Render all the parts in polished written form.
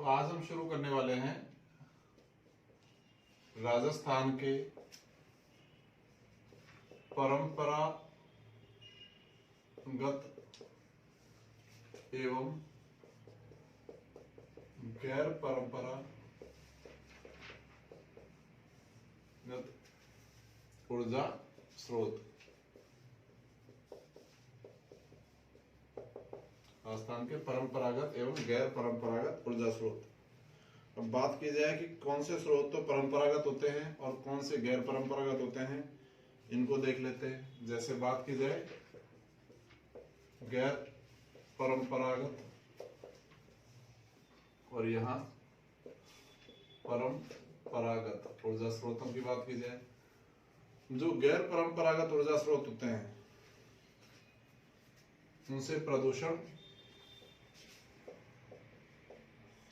तो आज हम शुरू करने वाले हैं राजस्थान के परंपरागत एवं गैर परंपरागत ऊर्जा स्रोत। राजस्थान के परंपरागत एवं गैर परंपरागत ऊर्जा स्रोत। अब बात की जाए कि कौन से स्रोत तो परंपरागत होते हैं और कौन से गैर परंपरागत होते हैं, इनको देख लेते हैं। जैसे बात की जाए गैर परंपरागत और यहाँ परंपरागत ऊर्जा स्रोतों की बात की जाए, जो गैर परंपरागत ऊर्जा स्रोत होते हैं उनसे प्रदूषण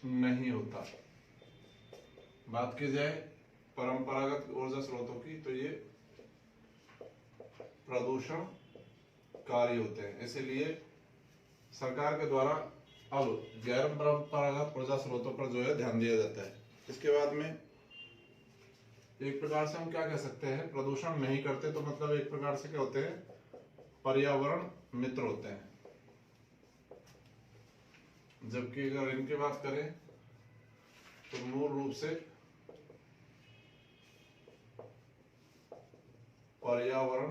नहीं होता। बात की जाए परंपरागत ऊर्जा स्रोतों की तो ये प्रदूषणकारी होते हैं, इसलिए सरकार के द्वारा अब गैर परंपरागत ऊर्जा स्रोतों पर जो है ध्यान दिया जाता है। इसके बाद में एक प्रकार से हम क्या कह सकते हैं, प्रदूषण नहीं करते तो मतलब एक प्रकार से क्या होते हैं, पर्यावरण मित्र होते हैं। जबकि अगर इनकी बात करें तो मूल रूप से पर्यावरण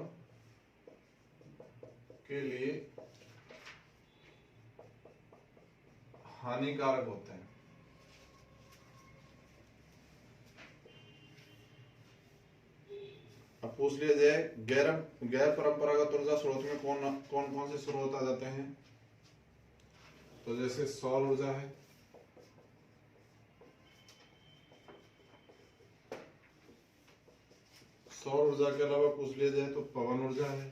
के लिए हानिकारक होते हैं। अब पूछ लिया जाए गैर परंपरागत ऊर्जा स्रोत में कौन कौन से स्रोत आ जाते हैं, तो जैसे सौर ऊर्जा है, सौर ऊर्जा के अलावा पूछ लिया जाए तो पवन ऊर्जा है,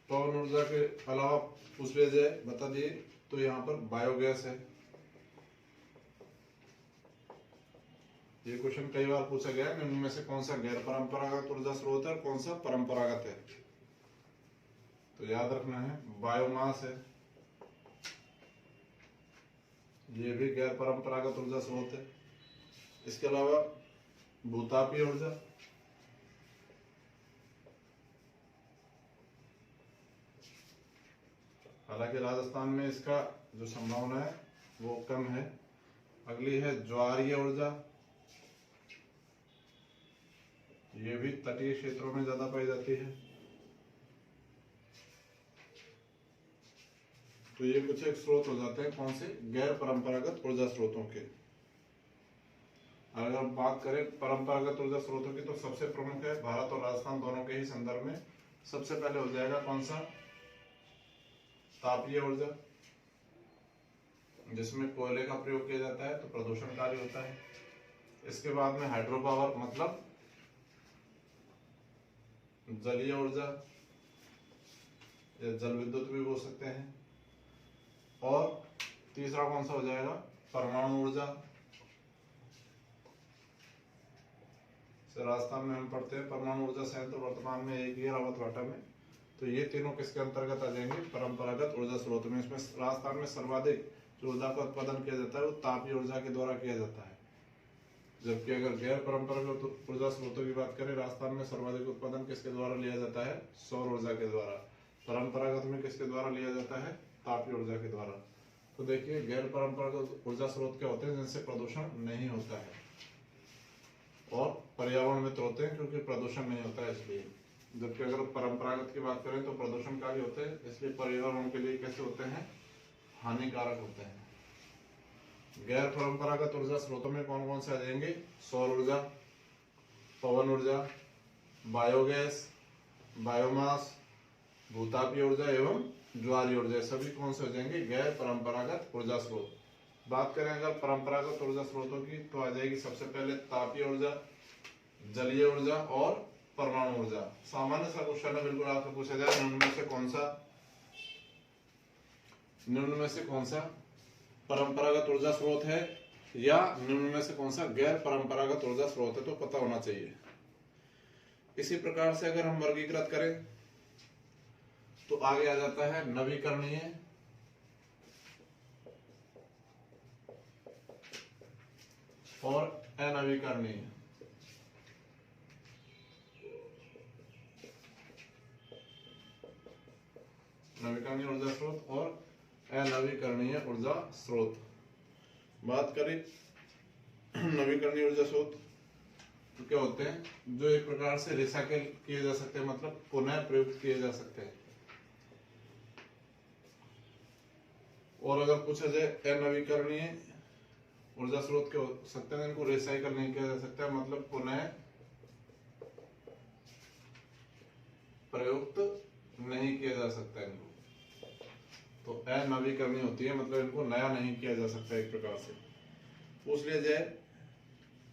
पवन ऊर्जा के अलावा पूछ लिया जाए बता दिए तो यहाँ पर बायोगैस है। ये क्वेश्चन कई बार पूछा गया है, उनमें से कौन सा गैर परंपरागत ऊर्जा स्रोत है और कौन सा परंपरागत है, तो याद रखना है बायोमास है, ये भी गैर परंपरागत ऊर्जा स्रोत है। इसके अलावा भूतापीय ऊर्जा, हालांकि राजस्थान में इसका जो संभावना है वो कम है। अगली है ज्वारीय ऊर्जा, ये भी तटीय क्षेत्रों में ज्यादा पाई जाती है। तो ये कुछ एक स्रोत हो जाते हैं कौन से, गैर परंपरागत ऊर्जा स्रोतों के। अगर हम बात करें परंपरागत ऊर्जा स्रोतों की तो सबसे प्रमुख है, भारत और राजस्थान दोनों के ही संदर्भ में सबसे पहले हो जाएगा कौन सा, तापीय ऊर्जा, जिसमें कोयले का प्रयोग किया जाता है तो प्रदूषणकारी होता है। इसके बाद में हाइड्रो पावर मतलब जलीय ऊर्जा या जल विद्युत भी बोल सकते हैं। और तीसरा कौन सा हो जाएगा, परमाणु ऊर्जा। राजस्थान में हम पढ़ते हैं परमाणु ऊर्जा संयंत्र वर्तमान में एक ही है रावतभाटा में। तो ये तीनों किसके अंतर्गत आ जाएंगे, परंपरागत ऊर्जा स्रोत में। इसमें राजस्थान में सर्वाधिक जो ऊर्जा का उत्पादन किया जाता है वो तापीय ऊर्जा के द्वारा किया जाता है। जबकि अगर गैर परंपरागत ऊर्जा स्रोतों की बात करें, राजस्थान में सर्वाधिक उत्पादन किसके द्वारा लिया जाता है, सौर ऊर्जा के द्वारा। परंपरागत में किसके द्वारा लिया जाता है, तापीय ऊर्जा के द्वारा। तो देखिए गैर परंपरागत ऊर्जा स्रोत क्या होते हैं, जिनसे प्रदूषण नहीं होता है और पर्यावरण मित्र होते हैं क्योंकि प्रदूषण नहीं होता है इसलिए। जबकि अगर परंपरागत की बात करें तो प्रदूषणकारी होते हैं, इसलिए पर्यावरण के लिए कैसे होते हैं, हानिकारक होते हैं। गैर परंपरागत ऊर्जा स्रोतों में कौन कौन से आ जाएंगे, सौर ऊर्जा, पवन ऊर्जा, बायोगैस, बायोमास, भूतापीय ऊर्जा एवं ज्वारीय ऊर्जा, सभी कौन से हो जाएंगे, गैर परंपरागत ऊर्जा स्रोत। बात करें अगर परंपरागत ऊर्जा स्रोतों की तो आ जाएगी सबसे पहले तापीय ऊर्जा, जलीय ऊर्जा और परमाणु ऊर्जा। सामान्य सा क्वेश्चन है, बिल्कुल आपसे पूछा जाए निम्न में से कौन सा परंपरागत ऊर्जा स्रोत है या निम्न में से कौन सा गैर परंपरागत ऊर्जा स्रोत है, तो पता होना चाहिए। इसी प्रकार से अगर हम वर्गीकृत करें तो आगे आ जाता है नवीकरणीय और अनवीकरणीय। नवीकरणीय ऊर्जा स्रोत और अनवीकरणीय ऊर्जा स्रोत। बात करें नवीकरणीय ऊर्जा स्रोत तो क्या होते हैं, जो एक प्रकार से रिसाइकिल किए जा सकते हैं, मतलब पुनः प्रयुक्त किए जा सकते हैं। और अगर पूछा जाए अनवीकरणीय ऊर्जा स्रोत क्या हो सकते हैं, इनको रिसाइकिल नहीं किया जा सकता है, मतलब पुनः प्रयुक्त नहीं किया जा सकता इनको। तो अनवीकरणीय होती है, मतलब इनको नया नहीं किया जा सकता एक प्रकार से। पूछ लिया जाए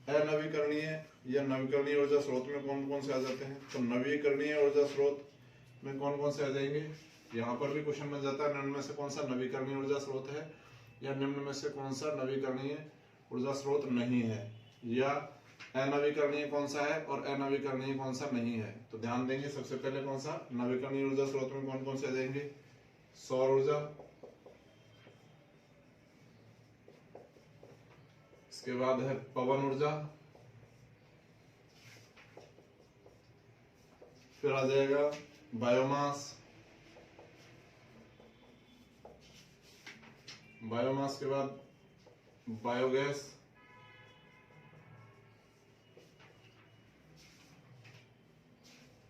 अनवीकरणीय या नवीकरणीय ऊर्जा स्रोत में कौन कौन से आ जाते हैं, तो नवीकरणीय ऊर्जा स्रोत में कौन कौन से आ जाएंगे, यहाँ पर भी क्वेश्चन बन जाता है निम्न में से कौन सा नवीकरणीय ऊर्जा स्रोत है या निम्न में से कौन सा नवीकरणीय ऊर्जा स्रोत नहीं है, या अनवीकरणीय कौन सा है और अनवीकरणीय कौन सा नहीं है। तो ध्यान देंगे सबसे पहले कौन सा नवीकरणीय ऊर्जा स्रोत में कौन कौन से आ जाएंगे, सौर ऊर्जा, इसके बाद है पवन ऊर्जा, फिर आ जाएगा बायोमास, बायोमास के बाद बायोगैस,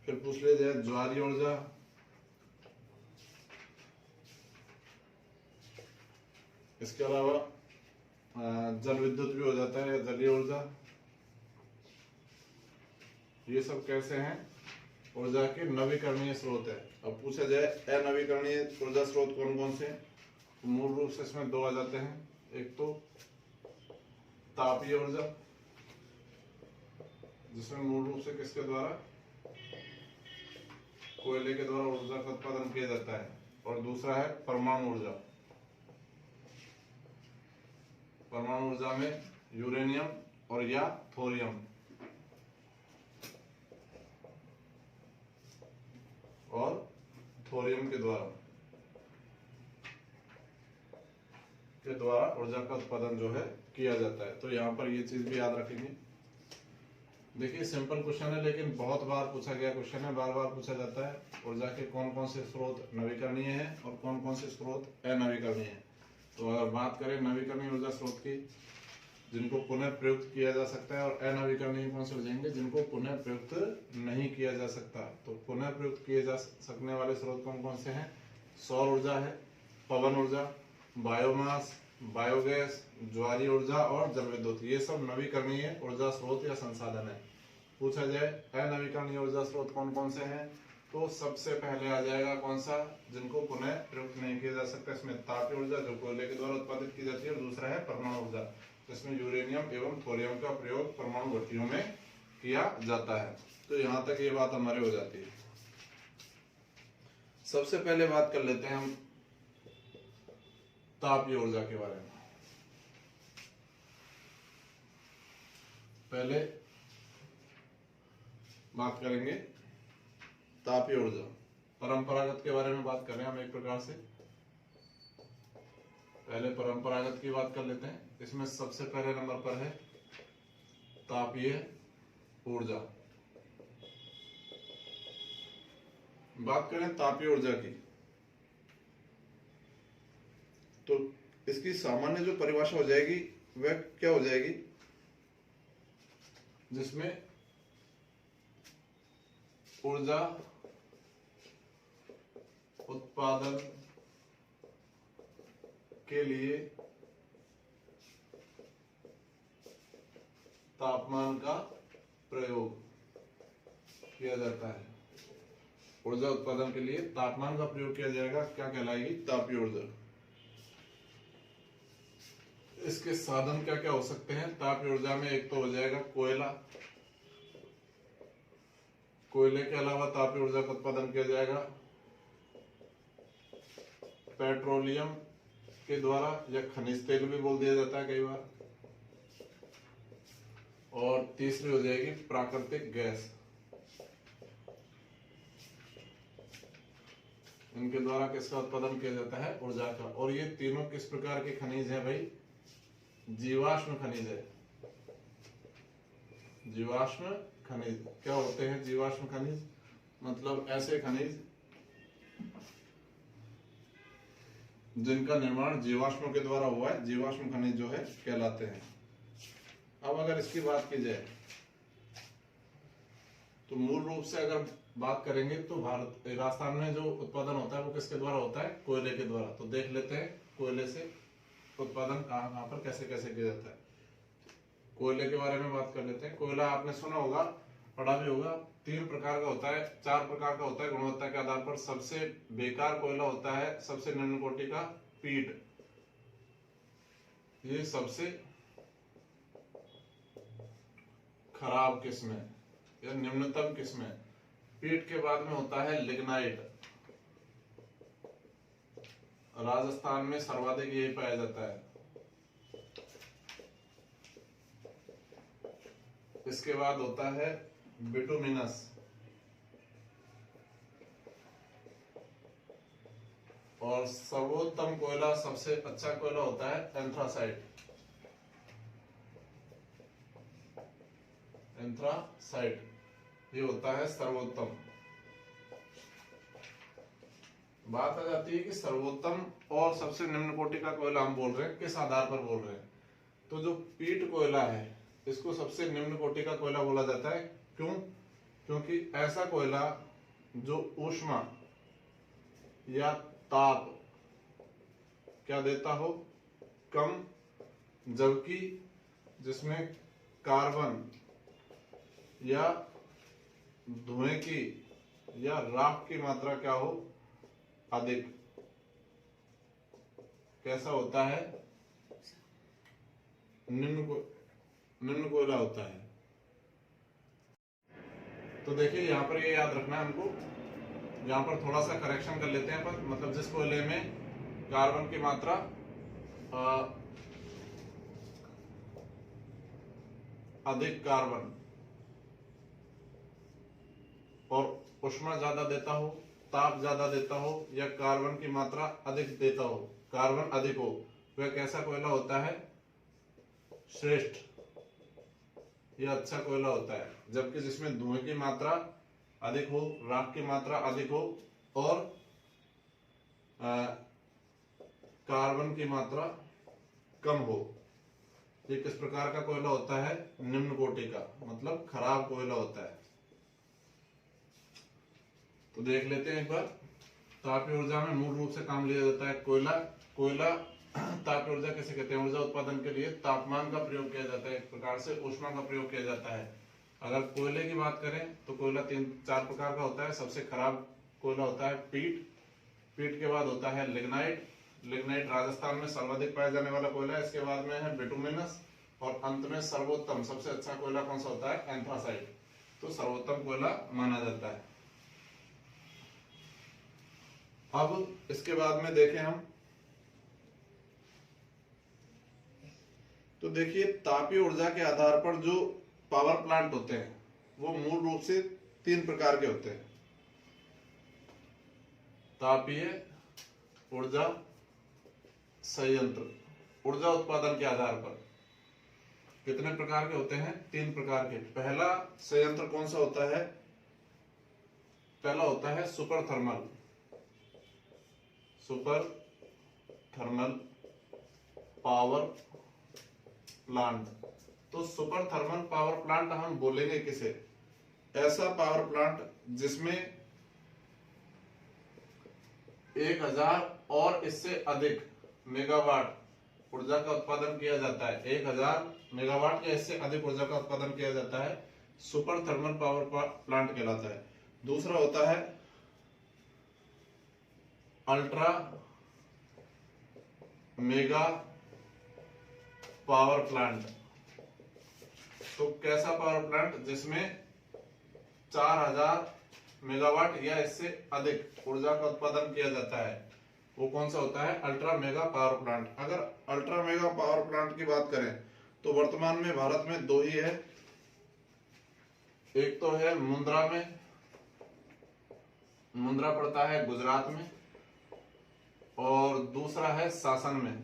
फिर पूछ लिया जाए ज्वारीय ऊर्जा, इसके अलावा जल विद्युत भी हो जाता है, जलीय ऊर्जा। ये सब कैसे हैं, ऊर्जा के नवीकरणीय स्रोत है। अब पूछा जाए अनवीकरणीय ऊर्जा स्रोत कौन कौन से हैं, तो मूल रूप से इसमें दो आ जाते हैं। एक तो तापीय ऊर्जा, जिसमें मूल रूप से किसके द्वारा, कोयले के द्वारा ऊर्जा का उत्पादन किया जाता है। और दूसरा है परमाणु ऊर्जा। परमाणु ऊर्जा में यूरेनियम और या थोरियम और थोरियम के द्वारा ऊर्जा का उत्पादन जो है किया जाता है। तो यहाँ पर ये चीज भी याद रखेंगे। देखिए सिंपल क्वेश्चन है, लेकिन बहुत बार पूछा गया क्वेश्चन है, बार बार पूछा जाता है ऊर्जा के कौन कौन से स्रोत नवीकरणीय हैं और कौन कौन से स्रोत अनवीकरणीय हैं। तो अगर बात करें नवीकरणीय ऊर्जा स्रोत की, जिनको पुनः प्रयुक्त किया जा सकता है, और अनवीकरणीय कौन से हो जाएंगे, जिनको पुनः प्रयुक्त नहीं किया जा सकता। तो पुनः प्रयुक्त किए जा सकने वाले स्रोत कौन कौन से हैं, सौर ऊर्जा है, पवन ऊर्जा, बायोमास, बायोगैस, ज्वारीय ऊर्जा और जल विद्युत। ये सब नवीकरणीय ऊर्जा स्रोत या संसाधन है। पूछा जाए अनवीकरणीय ऊर्जा स्रोत कौन कौन से हैं, तो सबसे पहले आ जाएगा कौन सा, जिनको पुनः प्रयुक्त नहीं किया जा सकता। इसमें तापीय ऊर्जा जो कोयले के द्वारा उत्पादित की जाती है, और दूसरा है परमाणु ऊर्जा, जिसमें यूरेनियम एवं थोरियम का प्रयोग परमाणु भट्टियों में किया जाता है। तो यहाँ तक ये बात हमारे हो जाती है। सबसे पहले बात कर लेते हैं हम तापीय ऊर्जा के बारे में। पहले बात करेंगे तापीय ऊर्जा। परंपरागत के बारे में बात कर रहे हैं हम एक प्रकार से। पहले परंपरागत की बात कर लेते हैं। इसमें सबसे पहले नंबर पर है तापीय ऊर्जा। बात करें तापीय ऊर्जा की, तो इसकी सामान्य जो परिभाषा हो जाएगी वह क्या हो जाएगी, जिसमें ऊर्जा उत्पादन के लिए तापमान का प्रयोग किया जाता है। ऊर्जा उत्पादन के लिए तापमान का प्रयोग किया जाएगा, क्या कहलाएगी, तापीय ऊर्जा। इसके साधन क्या क्या हो सकते हैं तापीय ऊर्जा में, एक तो हो जाएगा कोयला, कोयले के अलावा तापीय ऊर्जा का उत्पादन किया जाएगा पेट्रोलियम के द्वारा, या खनिज तेल भी बोल दिया जाता है कई बार। और तीसरी हो जाएगी प्राकृतिक गैस, इनके द्वारा किसका उत्पादन किया जाता है, ऊर्जा का। और ये तीनों किस प्रकार के खनिज हैं भाई, जीवाश्म खनिज है। जीवाश्म खनिज क्या होते हैं? जीवाश्म खनिज मतलब ऐसे खनिज जिनका निर्माण जीवाश्मों के द्वारा हुआ है, जीवाश्म खनिज जो है कहलाते हैं। अब अगर इसकी बात की जाए तो मूल रूप से अगर बात करेंगे तो राजस्थान में जो उत्पादन होता है वो किसके द्वारा होता है? कोयले के द्वारा। तो देख लेते हैं कोयले से उत्पादन कहाँ पर कैसे कैसे किया जाता है। कोयले के बारे में बात कर लेते हैं। कोयला आपने सुना होगा, पढ़ा भी होगा, 3 प्रकार का होता है, 4 प्रकार का होता है गुणवत्ता के आधार पर। सबसे बेकार कोयला होता है सबसे निम्न कोटि का पीट, ये सबसे खराब किस्म है या निम्नतम किस्म है। पीट के बाद में होता है लिग्नाइट, राजस्थान में सर्वाधिक यही पाया जाता है। इसके बाद होता है बिटुमिनस, और सर्वोत्तम कोयला, सबसे अच्छा कोयला होता है एंथ्रासाइट। एंथ्रासाइट ये होता है सर्वोत्तम। बात आ जाती है कि सर्वोत्तम और सबसे निम्न कोटि का कोयला हम बोल रहे हैं, किस आधार पर बोल रहे हैं? तो जो पीट कोयला है इसको सबसे निम्न कोटि का कोयला बोला जाता है। क्यों? क्योंकि ऐसा कोयला जो ऊष्मा या ताप क्या देता हो? कम, जबकि जिसमें कार्बन या धुएं की या राख की मात्रा क्या हो? अधिक। कैसा होता है? निम्न कोयला होता है। तो देखिए यहां पर ये याद रखना है हमको, यहां पर थोड़ा सा करेक्शन कर लेते हैं अपन। मतलब जिस कोयले में कार्बन की मात्रा अधिक कार्बन और ऊष्मा ज्यादा देता हो, ताप ज्यादा देता हो, या कार्बन की मात्रा अधिक देता हो, कार्बन अधिक हो, वह कैसा कोयला होता है? श्रेष्ठ या अच्छा कोयला होता है। जबकि जिसमें धुएं की मात्रा अधिक हो, राख की मात्रा अधिक हो और कार्बन की मात्रा कम हो, ये किस प्रकार का कोयला होता है? निम्न कोटि का, मतलब खराब कोयला होता है। तो देख लेते हैं एक बार। तापीय ऊर्जा में मूल रूप से काम लिया जाता है कोयला तापीय ऊर्जा किसे कहते हैं? ऊर्जा उत्पादन के लिए तापमान का प्रयोग किया जाता है, एक प्रकार से ऊष्मा का प्रयोग किया जाता है। अगर कोयले की बात करें तो कोयला 3-4 प्रकार का होता है। सबसे खराब कोयला होता है पीट के बाद होता है लिग्नाइट राजस्थान में सर्वाधिक पाया जाने वाला कोयला है। इसके बाद में है बिटुमिनस और अंत में सर्वोत्तम सबसे अच्छा कोयला कौन सा होता है? एंथ्रासाइट। तो सर्वोत्तम कोयला माना जाता है। अब इसके बाद में देखें हम, तो देखिए तापीय ऊर्जा के आधार पर जो पावर प्लांट होते हैं वो मूल रूप से 3 प्रकार के होते हैं। तापीय ऊर्जा संयंत्र, ऊर्जा उत्पादन के आधार पर कितने प्रकार के होते हैं? 3 प्रकार के। पहला संयंत्र कौन सा होता है? पहला होता है सुपर थर्मल पावर प्लांट। तो सुपर थर्मल पावर प्लांट हम बोलेंगे किसे? ऐसा पावर प्लांट जिसमें 1000 और इससे अधिक मेगावाट ऊर्जा का उत्पादन किया जाता है। 1000 मेगावाट या इससे अधिक ऊर्जा का उत्पादन किया जाता है, सुपर थर्मल पावर प्लांट कहलाता है। दूसरा होता है अल्ट्रा मेगा पावर प्लांट। तो कैसा पावर प्लांट? जिसमें 4000 मेगावाट या इससे अधिक ऊर्जा का उत्पादन किया जाता है, वो कौन सा होता है? Ultra mega power plant. अगर अल्ट्रा मेगा पावर प्लांट की बात करें तो वर्तमान में भारत में 2 ही है। एक तो है मुंद्रा में, मुंद्रा पड़ता है गुजरात में, और दूसरा है सासन में,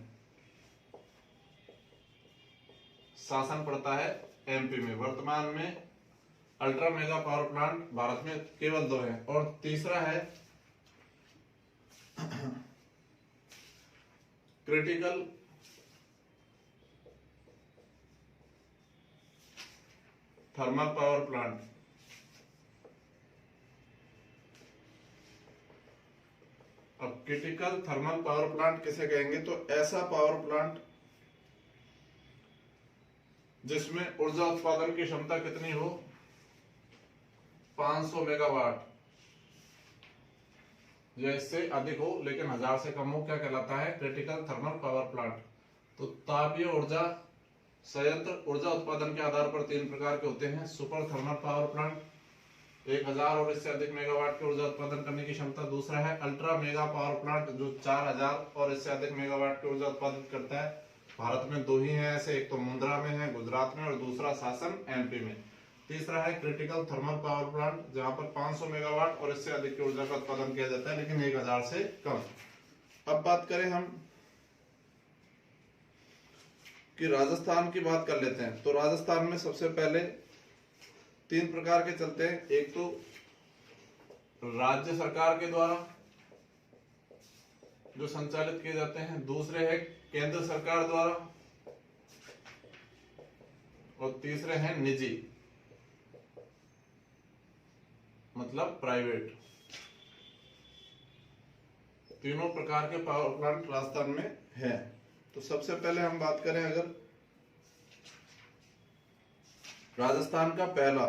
सासन पड़ता है एमपी में। वर्तमान में ultra mega power plant Bharat में केवल 2 हैं। और तीसरा है क्रिटिकल थर्मल पावर प्लांट। अब क्रिटिकल थर्मल पावर प्लांट किसे कहेंगे? तो ऐसा पावर प्लांट जिसमें ऊर्जा उत्पादन की क्षमता कितनी हो? 500 मेगावाट या इससे अधिक हो, लेकिन 1000 से कम हो। क्या कहलाता है? Critical thermal power plant. तो तापीय ऊर्जा संयंत्र ऊर्जा उत्पादन के आधार पर 3 प्रकार के होते हैं। सुपर थर्मल पावर प्लांट 1000 और इससे अधिक मेगावाट की ऊर्जा उत्पादन करने की क्षमता। दूसरा है अल्ट्रा मेगा पावर प्लांट जो 4000 और इससे अधिक मेगावाट की ऊर्जा उत्पादन करता है। भारत में 2 ही हैं ऐसे, एक तो मुंद्रा में है गुजरात में, और दूसरा शासन एमपी में। तीसरा है क्रिटिकल थर्मल पावर प्लांट जहां पर 500 मेगावाट और इससे अधिक की ऊर्जा का उत्पादन किया जाता है, लेकिन 1000 से कम। अब बात करें हम कि राजस्थान की बात कर लेते हैं। तो राजस्थान में सबसे पहले 3 प्रकार के चलते हैं। एक तो राज्य सरकार के द्वारा जो संचालित किए जाते हैं, दूसरे है केंद्र सरकार द्वारा, और तीसरे हैं निजी मतलब प्राइवेट। तीनों प्रकार के पावर प्लांट राजस्थान में है। तो सबसे पहले हम बात करें अगर राजस्थान का पहला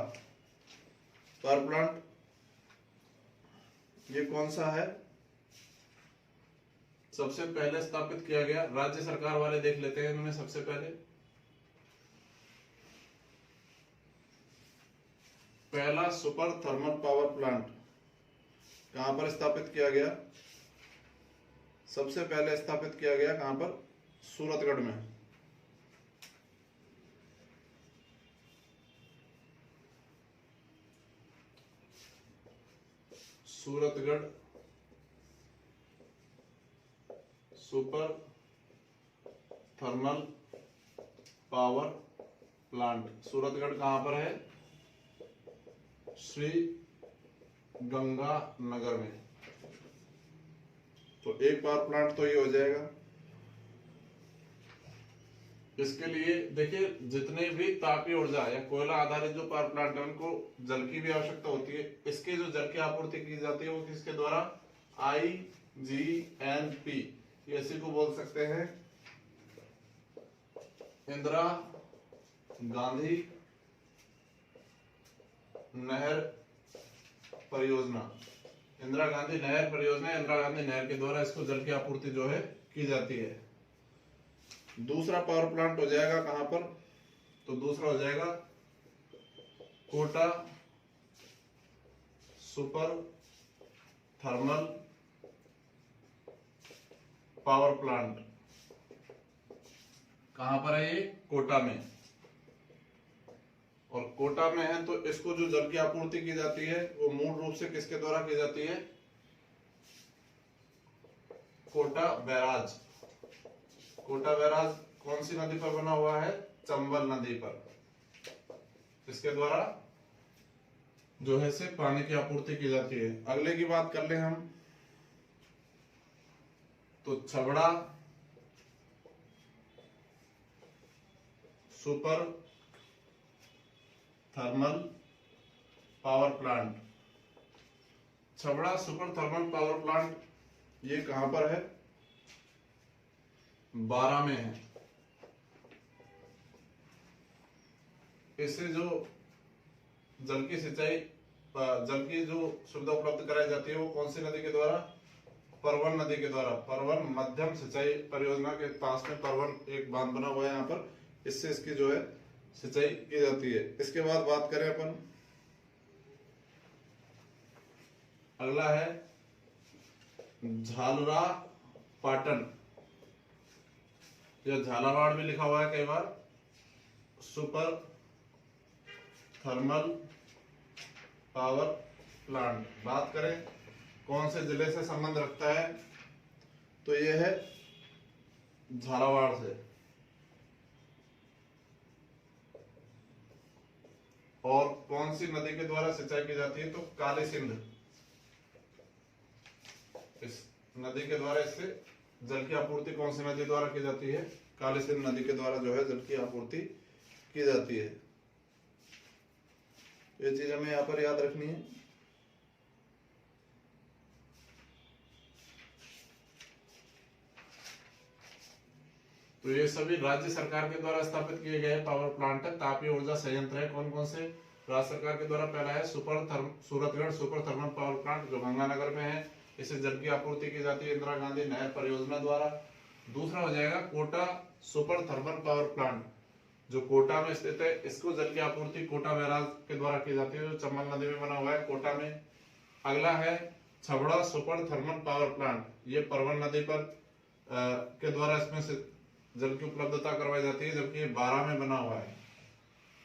पावर प्लांट ये कौन सा है? सबसे पहले स्थापित किया गया, राज्य सरकार वाले देख लेते हैं इनमें। सबसे पहले पहला सुपर थर्मल पावर प्लांट कहां पर स्थापित किया गया? सबसे पहले स्थापित किया गया कहां पर? सूरतगढ़ में। Suratgarh super thermal power plant. Suratgarh कहां पर है? श्री गंगानगर में। तो एक पावर प्लांट तो ये हो जाएगा। इसके लिए देखिए, जितने भी तापीय ऊर्जा या कोयला आधारित जो पावर प्लांट है उनको जल की भी आवश्यकता होती है। इसके जो जल की आपूर्ति की जाती है वो किसके द्वारा? IGNP, इसी को बोल सकते हैं इंदिरा गांधी नहर परियोजना। इंदिरा गांधी नहर परियोजना, इंदिरा गांधी नहर के द्वारा इसको जल की आपूर्ति जो है की जाती है। दूसरा पावर प्लांट हो जाएगा कहां पर? तो दूसरा हो जाएगा Kota super thermal power plant. कहां पर है ये? कोटा में। और कोटा में है तो इसको जो जल की आपूर्ति की जाती है वो मूल रूप से किसके द्वारा की जाती है? कोटा बैराज। कोटा बैराज कौन सी नदी पर बना हुआ है? चंबल नदी पर। इसके द्वारा जो है से पानी की आपूर्ति की जाती है। अगले की बात कर ले हम तो Chhabra super thermal power plant. Chhabra super thermal power plant ये कहां पर है? बारां में है। इससे जो जल की सिंचाई, जल की जो सुविधा उपलब्ध कराई जाती है वो कौन सी नदी के द्वारा? परवन नदी के द्वारा। परवन मध्यम सिंचाई परियोजना के पास में परवन एक बांध बना हुआ है यहाँ पर, इससे इसकी जो है सिंचाई की जाती है। इसके बाद बात करें अपन, अगला है झालरा पाटन या झालावाड़ भी लिखा हुआ है कई बार। सुपर थर्मल पावर प्लांट बात करें कौन से जिले से संबंध रखता है? तो यह है झालावाड़ से। और कौन सी नदी के द्वारा सिंचाई की जाती है? तो काली सिंध, इस नदी के द्वारा इससे जल की आपूर्ति कौन सी नदी द्वारा की जाती है? काली सिंध नदी के द्वारा जो है जल की आपूर्ति की जाती है। ये चीज हमें यहाँ पर याद रखनी है। तो ये सभी राज्य सरकार के द्वारा स्थापित किए गए पावर प्लांट है, तापीय ऊर्जा संयंत्र है। कौन कौन से? राज्य सरकार के द्वारा पहला है Suratgarh super thermal power plant, जो गंगानगर में है। इसे जल की आपूर्ति की जाती है इंदिरा गांधी नहर परियोजना द्वारा। दूसरा हो जाएगा Kota super thermal power plant, जो कोटा में स्थित है। इसको जल की आपूर्ति कोटा बैराज के द्वारा की जाती है, जो चंबल नदी में बना हुआ है कोटा में। अगला है Chhabra super thermal power plant, ये परवन नदी पर के द्वारा इसमें से जल की उपलब्धता करवाई जाती है, जबकि ये 12 में बना हुआ है।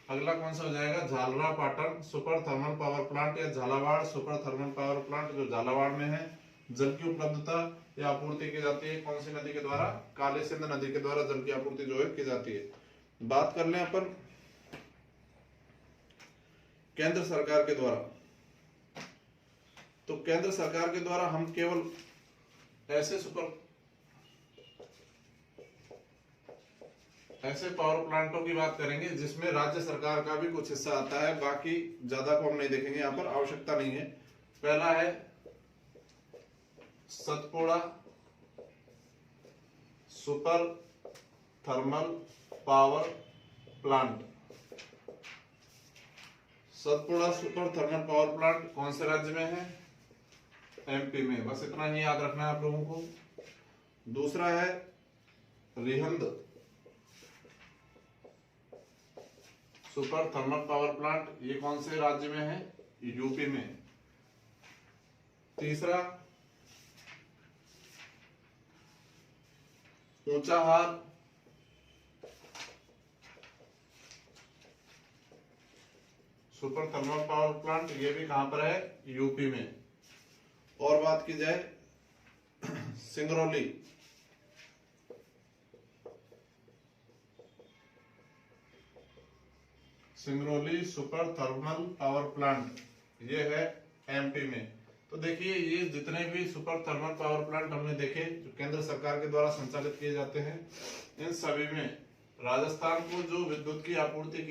अगला कौन सा हो जाएगा? Jhalra Patan super thermal power plant या Jhalawar super thermal power plant, जो झालावाड़ में है। जल की उपलब्धता या आपूर्ति की जाती है कौन सी नदी के द्वारा? काली सिंध नदी के द्वारा जल की आपूर्ति जो है की जाती है। बात कर लें अपन केंद्र सरकार के द्वारा, तो केंद्र सरकार के द्वारा हम केवल ऐसे पावर प्लांटों की बात करेंगे जिसमें राज्य सरकार का भी कुछ हिस्सा आता है, बाकी ज्यादा को हम नहीं देखेंगे, यहाँ पर आवश्यकता नहीं है। पहला है Satpura super thermal power plant. Satpura super thermal power plant कौन से राज्य में है? एमपी में। बस इतना ही याद रखना है आप लोगों को। दूसरा है Rihand super thermal power plant, ये कौन से राज्य में है? यूपी में। तीसरा Unchahar super thermal power plant, ये भी कहां पर है? यूपी में। और बात की जाए Singrauli super thermal power plant, ये है एमपी में। तो देखिए ये जितने भी सुपर थर्मल पावर प्लांट हमने देखे जो केंद्र सरकार के द्वारा संचालित किए जाते हैं, इन सभी में राजस्थान को जो विद्युत की आपूर्ति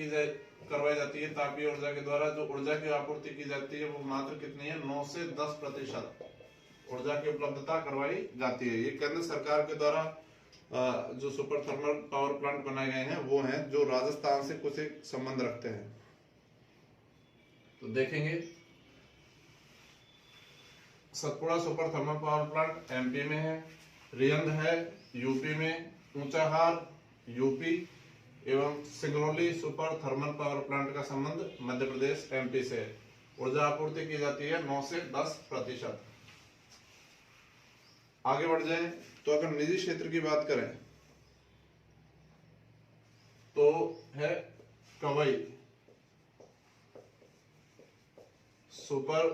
करवाई जाती है तापीय ऊर्जा के द्वारा, जो ऊर्जा की आपूर्ति की जाती है वो मात्र कितनी है? 9 से 10% ऊर्जा की उपलब्धता करवाई जाती है। ये केंद्र सरकार के द्वारा जो सुपर थर्मल पावर प्लांट बनाए गए हैं वो हैं जो राजस्थान से कुछ एक संबंध रखते हैं। तो देखेंगे Satpura super thermal power plant MP में है, रियंद है यूपी में, ऊंचाहार यूपी एवं Singrauli super thermal power plant का संबंध मध्य प्रदेश एमपी से है। ऊर्जा आपूर्ति की जाती है 9 से 10%। आगे बढ़ जाए तो अगर निजी क्षेत्र की बात करें तो है Kawai super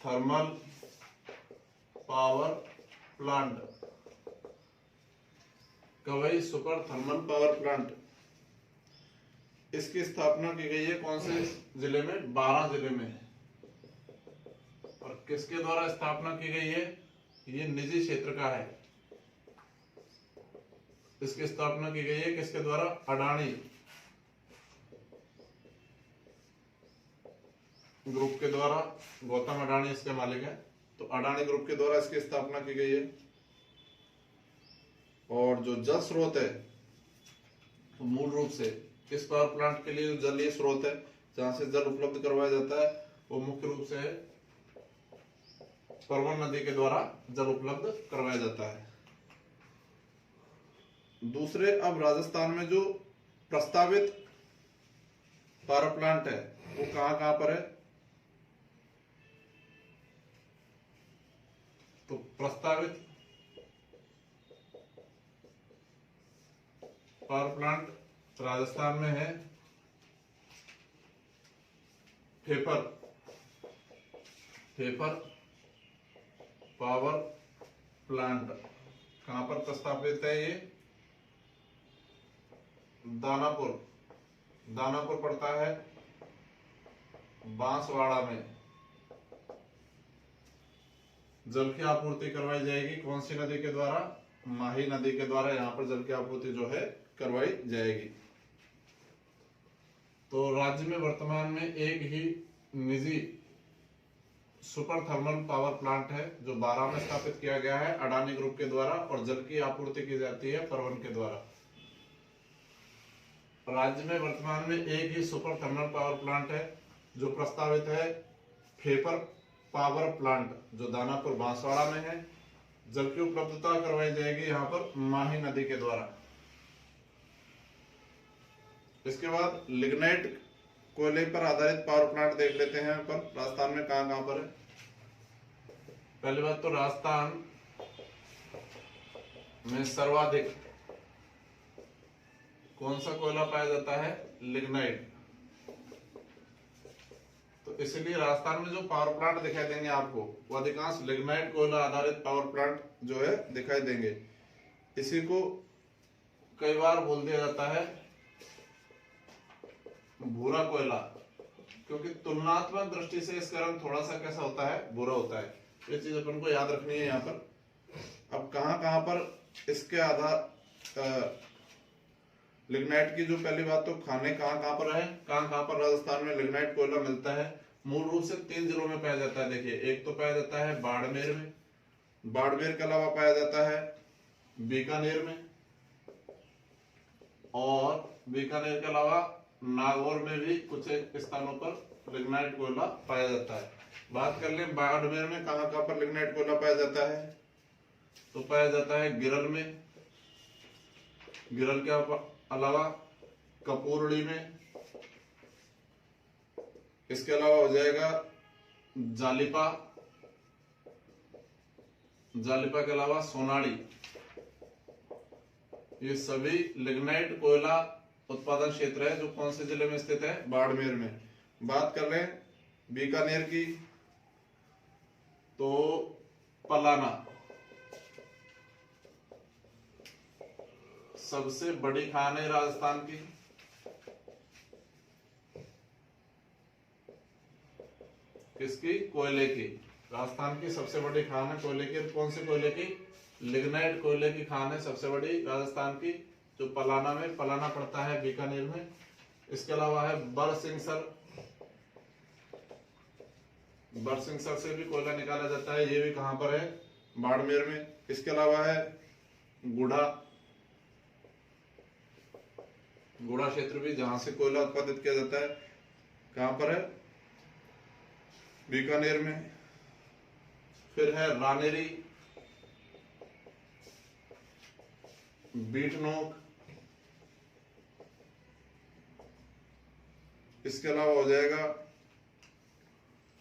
thermal power plant. Kawai super thermal power plant, इसकी स्थापना की गई है कौन से जिले में? 12 जिले में है। और किसके द्वारा स्थापना की गई है? ये निजी क्षेत्र का है। इसकी स्थापना की गई है किसके द्वारा? अडानी ग्रुप के द्वारा। गौतम अडानी इसके मालिक है, तो अडानी ग्रुप के द्वारा इसकी स्थापना की गई है। और जो जल स्रोत है तो मूल रूप से इस पावर प्लांट के लिए जो जलीय स्रोत है जहां से जल उपलब्ध करवाया जाता है वो मुख्य रूप से परवन नदी के द्वारा जल उपलब्ध करवाया जाता है। दूसरे, अब राजस्थान में जो प्रस्तावित पावर प्लांट है वो कहां कहां पर है? तो प्रस्तावित पावर प्लांट राजस्थान में है फेफर पावर प्लांट। कहां पर प्रस्तावित है ये? दानापुर दानापुर पड़ता है बांसवाड़ा में। जल की आपूर्ति करवाई जाएगी कौन सी नदी के द्वारा? माही नदी के द्वारा यहाँ पर जल की आपूर्ति जो है करवाई जाएगी। तो राज्य में वर्तमान में एक ही निजी सुपर थर्मल पावर प्लांट है जो 12 में स्थापित किया गया है अडानी ग्रुप के द्वारा, और जल की आपूर्ति की जाती है परवन के द्वारा। राज्य में वर्तमान में एक ही सुपर थर्मल पावर प्लांट है जो प्रस्तावित है फेपर पावर प्लांट, जो दानापुर बांसवाड़ा में है। जल की उपलब्धता करवाई जाएगी यहाँ पर माही नदी के द्वारा। इसके बाद लिग्नाइट कोयले पर आधारित पावर प्लांट देख लेते हैं अपन राजस्थान में कहां कहां पर है। पहली बात तो राजस्थान में सर्वाधिक कौन सा कोयला पाया जाता है? लिग्नाइट। तो इसलिए राजस्थान में जो पावर प्लांट दिखाई देंगे आपको वो अधिकांश लिग्नाइट कोयला आधारित पावर प्लांट जो है दिखाई देंगे। इसी को कई बार बोल दिया जाता है भूरा कोयला, क्योंकि तुलनात्मक दृष्टि से इसका रंग थोड़ा सा कैसा होता है? भूरा होता है। ये चीज अपन को याद रखनी है यहाँ पर। अब कहां पर इसके आधार लिग्नाइट की जो पहली बात तो खाने कहां पर है, कहां पर राजस्थान में लिग्नाइट कोयला मिलता है? मूल रूप से 3 जिलों में पाया जाता है। देखिए, एक तो पाया जाता है बाड़मेर में, बाड़मेर के अलावा पाया जाता है बीकानेर में, और बीकानेर के अलावा नागौर में भी कुछ स्थानों पर लिग्नाइट कोयला पाया जाता है। बात कर लें बाड़मेर में कहां पर लिग्नाइट कोयला पाया जाता है, तो पाया जाता है गिरल में, गिरल के अलावा कपूरड़ी में, इसके अलावा हो जाएगा जालिपा, जालिपा के अलावा सोनाड़ी। ये सभी लिग्नाइट कोयला उत्पादन क्षेत्र है जो कौन से जिले में स्थित है? बाड़मेर में। बात कर लें बीकानेर की तो पलाना, सबसे बड़ी खान है राजस्थान की। किसकी? कोयले की। राजस्थान की सबसे बड़ी खान है कोयले की। कौन से कोयले की? लिग्नाइट कोयले की खान है सबसे बड़ी राजस्थान की, जो पलाना में, पलाना पड़ता है बीकानेर में। इसके अलावा है बरसिंहसर, बरसिंहसर से भी कोयला निकाला जाता है, ये भी कहां पर है? बाड़मेर में। इसके अलावा है गुड़ा, गुड़ा क्षेत्र भी जहां से कोयला उत्पादित किया जाता है, कहां पर है? बीकानेर में। फिर है रानेरी, बीटनोक, इसके अलावा हो जाएगा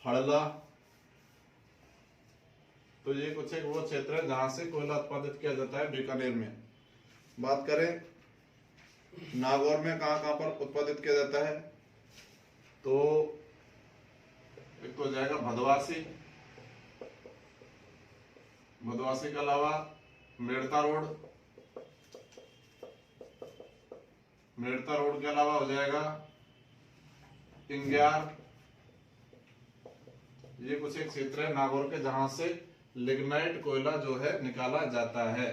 हड़ला। तो ये कुछ एक वो क्षेत्र है जहां से कोयला उत्पादित किया जाता है बीकानेर में। बात करें नागौर में कहां पर उत्पादित किया जाता है, तो एक तो हो जाएगा भदवासी, भदवासी के अलावा मेड़ता रोड, मेड़ता रोड के अलावा हो जाएगा इंग्यार। ये कुछ एक क्षेत्र है नागौर के जहां से लिग्नाइट कोयला जो है निकाला जाता है।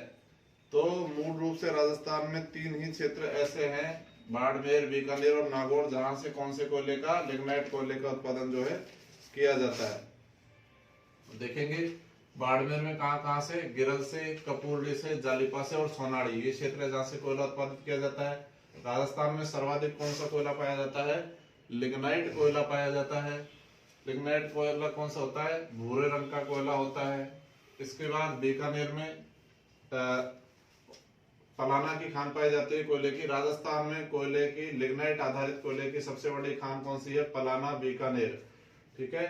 तो मूल रूप से राजस्थान में 3 ही क्षेत्र ऐसे हैं, बाड़मेर, बीकानेर और नागौर, जहां से कौन से कोयले का? लिग्नाइट कोयले का उत्पादन जो है किया जाता है। देखेंगे बाड़मेर में कहां से? गिरल से, कपूरड़ी से, जालिपा से और सोनाड़ी, ये क्षेत्र है जहां से कोयला उत्पादित किया जाता है। राजस्थान में सर्वाधिक कौन सा कोयला पाया जाता है? लिग्नाइट कोयला पाया जाता है। लिग्नाइट कोयला कौन सा होता है? भूरे रंग का कोयला होता है। इसके बाद बीकानेर में पलाना की खान पाई जाती है कोयले की। राजस्थान में कोयले की, लिग्नाइट आधारित कोयले की सबसे बड़ी खान कौन सी है? पलाना, बीकानेर। ठीक है,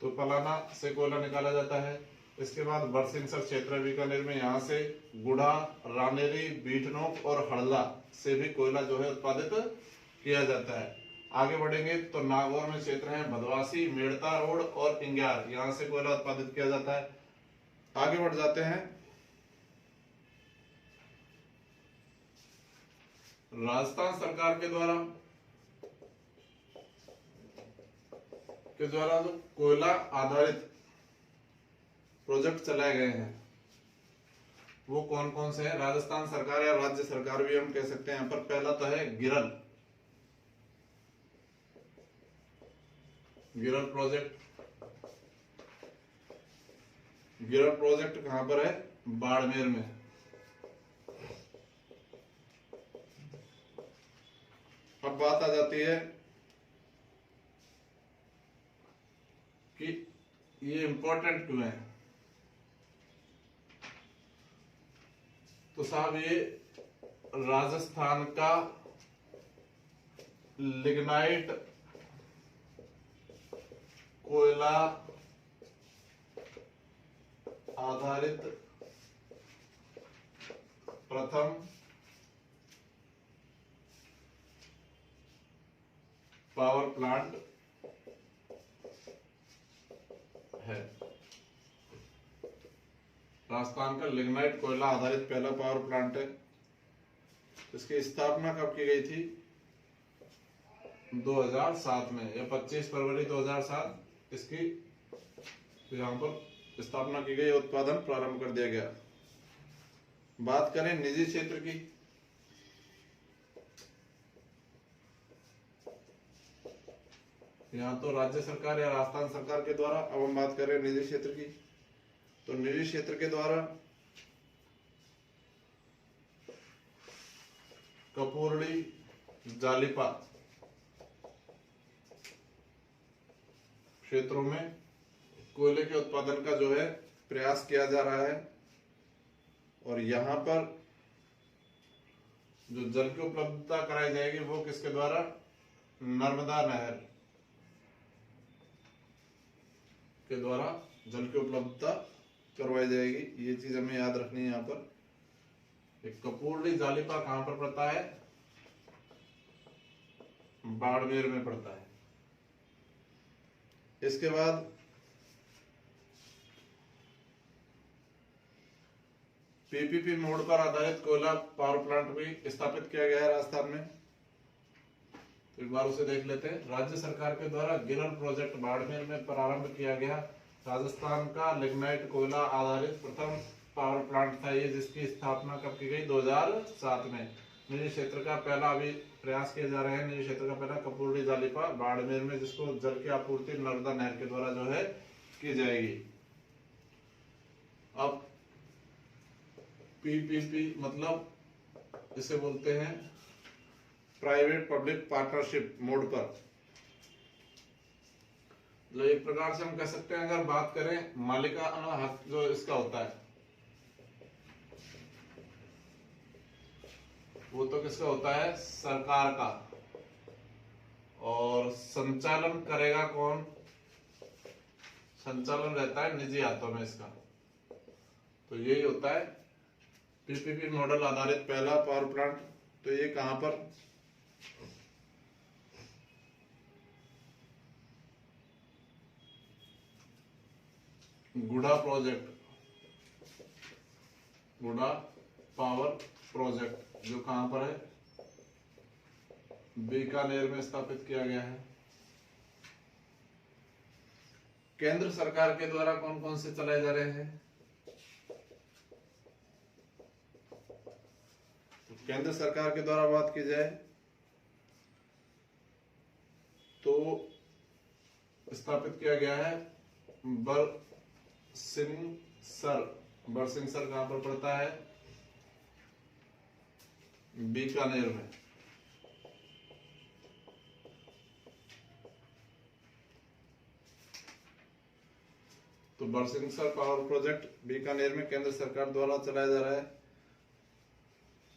तो पलाना से कोयला निकाला जाता है। इसके बाद बरसिंहसर क्षेत्र बीकानेर में, यहाँ से गुड़ा, रानेरी, बीटनोक और हड़ला से भी कोयला जो है उत्पादित किया जाता है। आगे बढ़ेंगे तो नागौर में क्षेत्र है भदवासी, मेड़ता रोड और इंग्यार, यहाँ से कोयला उत्पादित किया जाता है। आगे बढ़ जाते हैं, राजस्थान सरकार के द्वारा के द्वारा जो कोयला आधारित प्रोजेक्ट चलाए गए हैं वो कौन कौन से हैं? राजस्थान सरकार या राज्य सरकार भी हम कह सकते हैं यहाँ पर। पहला तो है गिरल, गिरल प्रोजेक्ट। गिरल प्रोजेक्ट कहां पर है? बाड़मेर में। अब बात आ जाती है कि ये इंपॉर्टेंट क्यों है। तो साहब ये राजस्थान का लिग्नाइट कोयला आधारित प्रथम पावर प्लांट है। राजस्थान का लिग्नाइट कोयला आधारित पहला पावर प्लांट है। इसकी स्थापना कब की गई थी? 2007 में, या 25 फरवरी 2007 इसकी यहाँ पर स्थापना की गई, उत्पादन प्रारंभ कर दिया गया। बात करें निजी क्षेत्र की, यहाँ तो राज्य सरकार या राजस्थान सरकार के द्वारा। अब हम बात करें निजी क्षेत्र की, तो निजी क्षेत्र के द्वारा कपूरड़ी, जालिपा क्षेत्रों में कोयले के उत्पादन का जो है प्रयास किया जा रहा है। और यहाँ पर जो जल की उपलब्धता कराई जाएगी वो किसके द्वारा? नर्मदा नहर के द्वारा जल की उपलब्धता करवाई जाएगी। ये चीज हमें याद रखनी है। यहाँ पर एक कपूरड़ी जालिपा कहां पर पड़ता है? बाड़मेर में पड़ता है। इसके बाद पीपीपी मोड पर आधारित कोयला पावर प्लांट भी स्थापित किया गया है राजस्थान में। तो एक बार उसे देख लेते हैं। राज्य सरकार के द्वारा गिरल प्रोजेक्ट बाड़मेर में प्रारंभ किया गया। राजस्थान का लिग्नाइट कोयला आधारित प्रथम पावर प्लांट था ये, जिसकी स्थापना कब की गई? 2007 में। निजी क्षेत्र का पहला अभी प्रयास किए जा रहे हैं। निजी क्षेत्र का पहला कपूरड़ी जालिपा बाड़मेर में, जिसको जल की आपूर्ति नर्मदा नहर के द्वारा जो है की जाएगी। अब पीपीपी मतलब इसे बोलते हैं प्राइवेट पब्लिक पार्टनरशिप मोड पर। तो एक प्रकार से हम कह सकते हैं, अगर बात करें मालिकाना हक जो इसका होता है वो तो किसका होता है? सरकार का। और संचालन करेगा कौन? संचालन रहता है निजी हाथों में इसका। तो यही होता है पीपीपी मॉडल आधारित पहला पावर प्लांट। तो ये कहां पर? गुड़ा प्रोजेक्ट, गुड़ा पावर प्रोजेक्ट जो कहां पर है? बीकानेर में स्थापित किया गया है। केंद्र सरकार के द्वारा कौन कौन से चलाए जा रहे हैं? तो केंद्र सरकार के द्वारा बात की जाए तो स्थापित किया गया है बरसिंहसर। बरसिंहसर कहां पर पड़ता है? बीकानेर में। तो बरसिंहसर पावर प्रोजेक्ट बीकानेर में केंद्र सरकार द्वारा चलाया जा रहा है।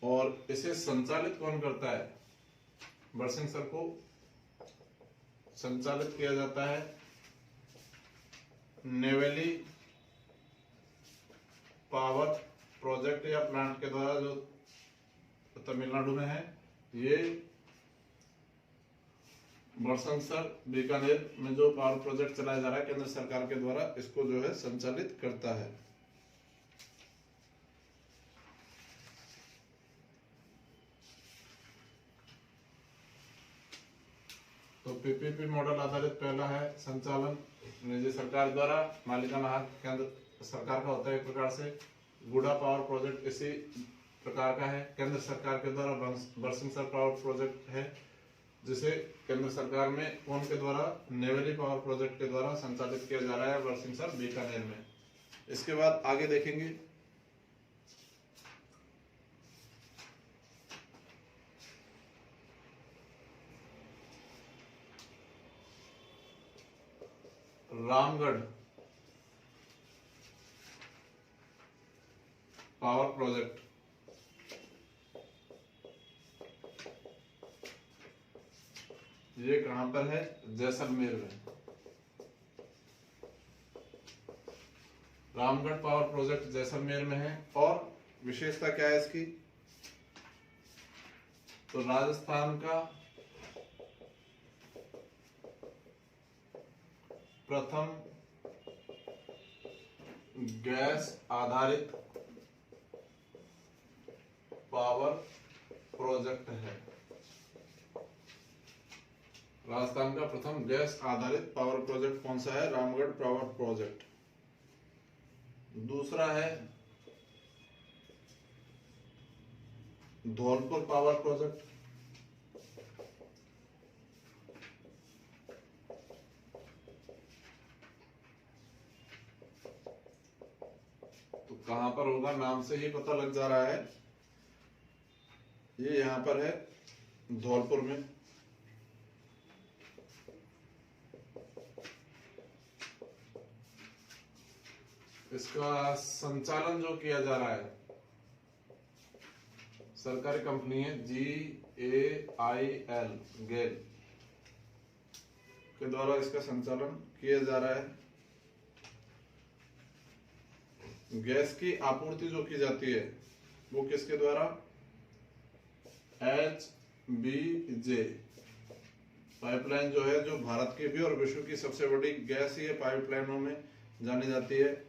और इसे संचालित कौन करता है? बरसिंहसर को संचालित किया जाता है नेवेली पावर प्रोजेक्ट या प्लांट के द्वारा, जो तमिलनाडु में है। ये बरसिंहसर बीकानेर में जो पावर प्रोजेक्ट चलाया जा रहा है केंद्र सरकार के द्वारा, इसको जो है संचालित करता है। तो पीपीपी मॉडल आधारित पहला है संचालन निजी सरकार द्वारा, मालिकाना हक केंद्र सरकार का होता है एक प्रकार से। गुड़ा पावर प्रोजेक्ट इसी प्रकार का है, केंद्र सरकार के द्वारा बरसिंहसर पावर प्रोजेक्ट है, जिसे केंद्र सरकार में कौन के द्वारा, नेवेली पावर प्रोजेक्ट के द्वारा संचालित किया जा रहा है बरसिंहसर बीकानेर में। इसके बाद आगे देखेंगे रामगढ़ पावर प्रोजेक्ट। ये कहां पर है, जैसलमेर में। रामगढ़ पावर प्रोजेक्ट जैसलमेर में है। और विशेषता क्या है इसकी, तो राजस्थान का प्रथम गैस आधारित पावर प्रोजेक्ट है। राजस्थान का प्रथम गैस आधारित पावर प्रोजेक्ट कौन सा है, रामगढ़ पावर प्रोजेक्ट। दूसरा है धौलपुर पावर प्रोजेक्ट। तो कहां पर होगा, नाम से ही पता लग जा रहा है, ये यहां पर है धौलपुर में। इसका संचालन जो किया जा रहा है, सरकारी कंपनी है GAIL गेल के द्वारा इसका संचालन किया जा रहा है। गैस की आपूर्ति जो की जाती है वो किसके द्वारा, HBJ पाइपलाइन जो है, जो भारत की भी और विश्व की सबसे बड़ी गैस ये पाइपलाइनों में जानी जाती है।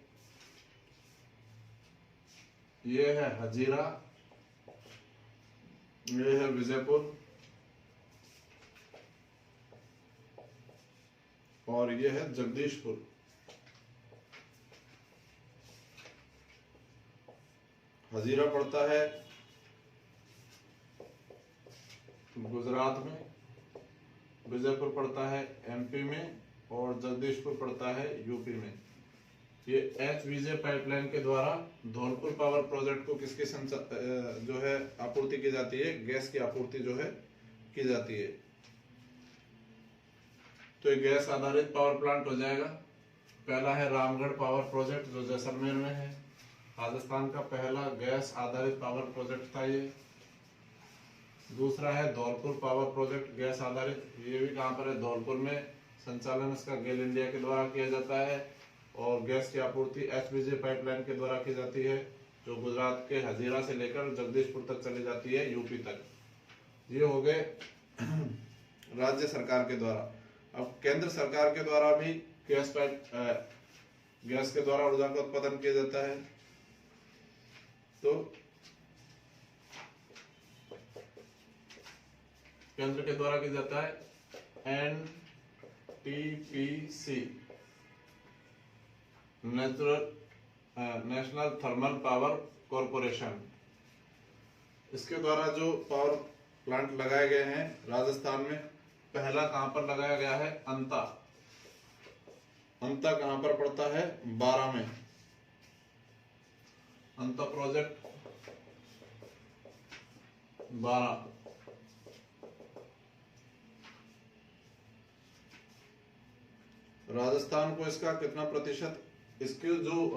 ये है हजीरा, ये है विजयपुर और ये है जगदीशपुर। हजीरा पड़ता है गुजरात में, विजयपुर पड़ता है MP में और जगदीशपुर पड़ता है UP में। ये HBJ पाइपलाइन के द्वारा धौलपुर पावर प्रोजेक्ट को किसकी जो है आपूर्ति की जाती है, गैस की आपूर्ति जो है की जाती है। तो ये गैस आधारित पावर प्लांट हो जाएगा। पहला है रामगढ़ पावर प्रोजेक्ट जो जैसलमेर में है, राजस्थान का पहला गैस आधारित पावर प्रोजेक्ट था ये। दूसरा है धौलपुर पावर प्रोजेक्ट गैस आधारित, ये भी कहां पर है, धौलपुर में। संचालन इसका गेल इंडिया के द्वारा किया जाता है और गैस की आपूर्ति HBJ पाइपलाइन के द्वारा की जाती है, जो गुजरात के हजीरा से लेकर जगदीशपुर तक चली जाती है, UP तक। ये हो गए राज्य सरकार के द्वारा। अब केंद्र सरकार के द्वारा भी गैस के द्वारा ऊर्जा का उत्पादन किया जाता है। तो केंद्र के द्वारा किया जाता है NTPC, national thermal power corporation. इसके द्वारा जो पावर प्लांट लगाए गए हैं राजस्थान में, पहला कहां पर लगाया गया है, अंता। अंता कहां पर पड़ता है, 12 में। अंता प्रोजेक्ट 12। राजस्थान को इसका कितना प्रतिशत, इसकी जो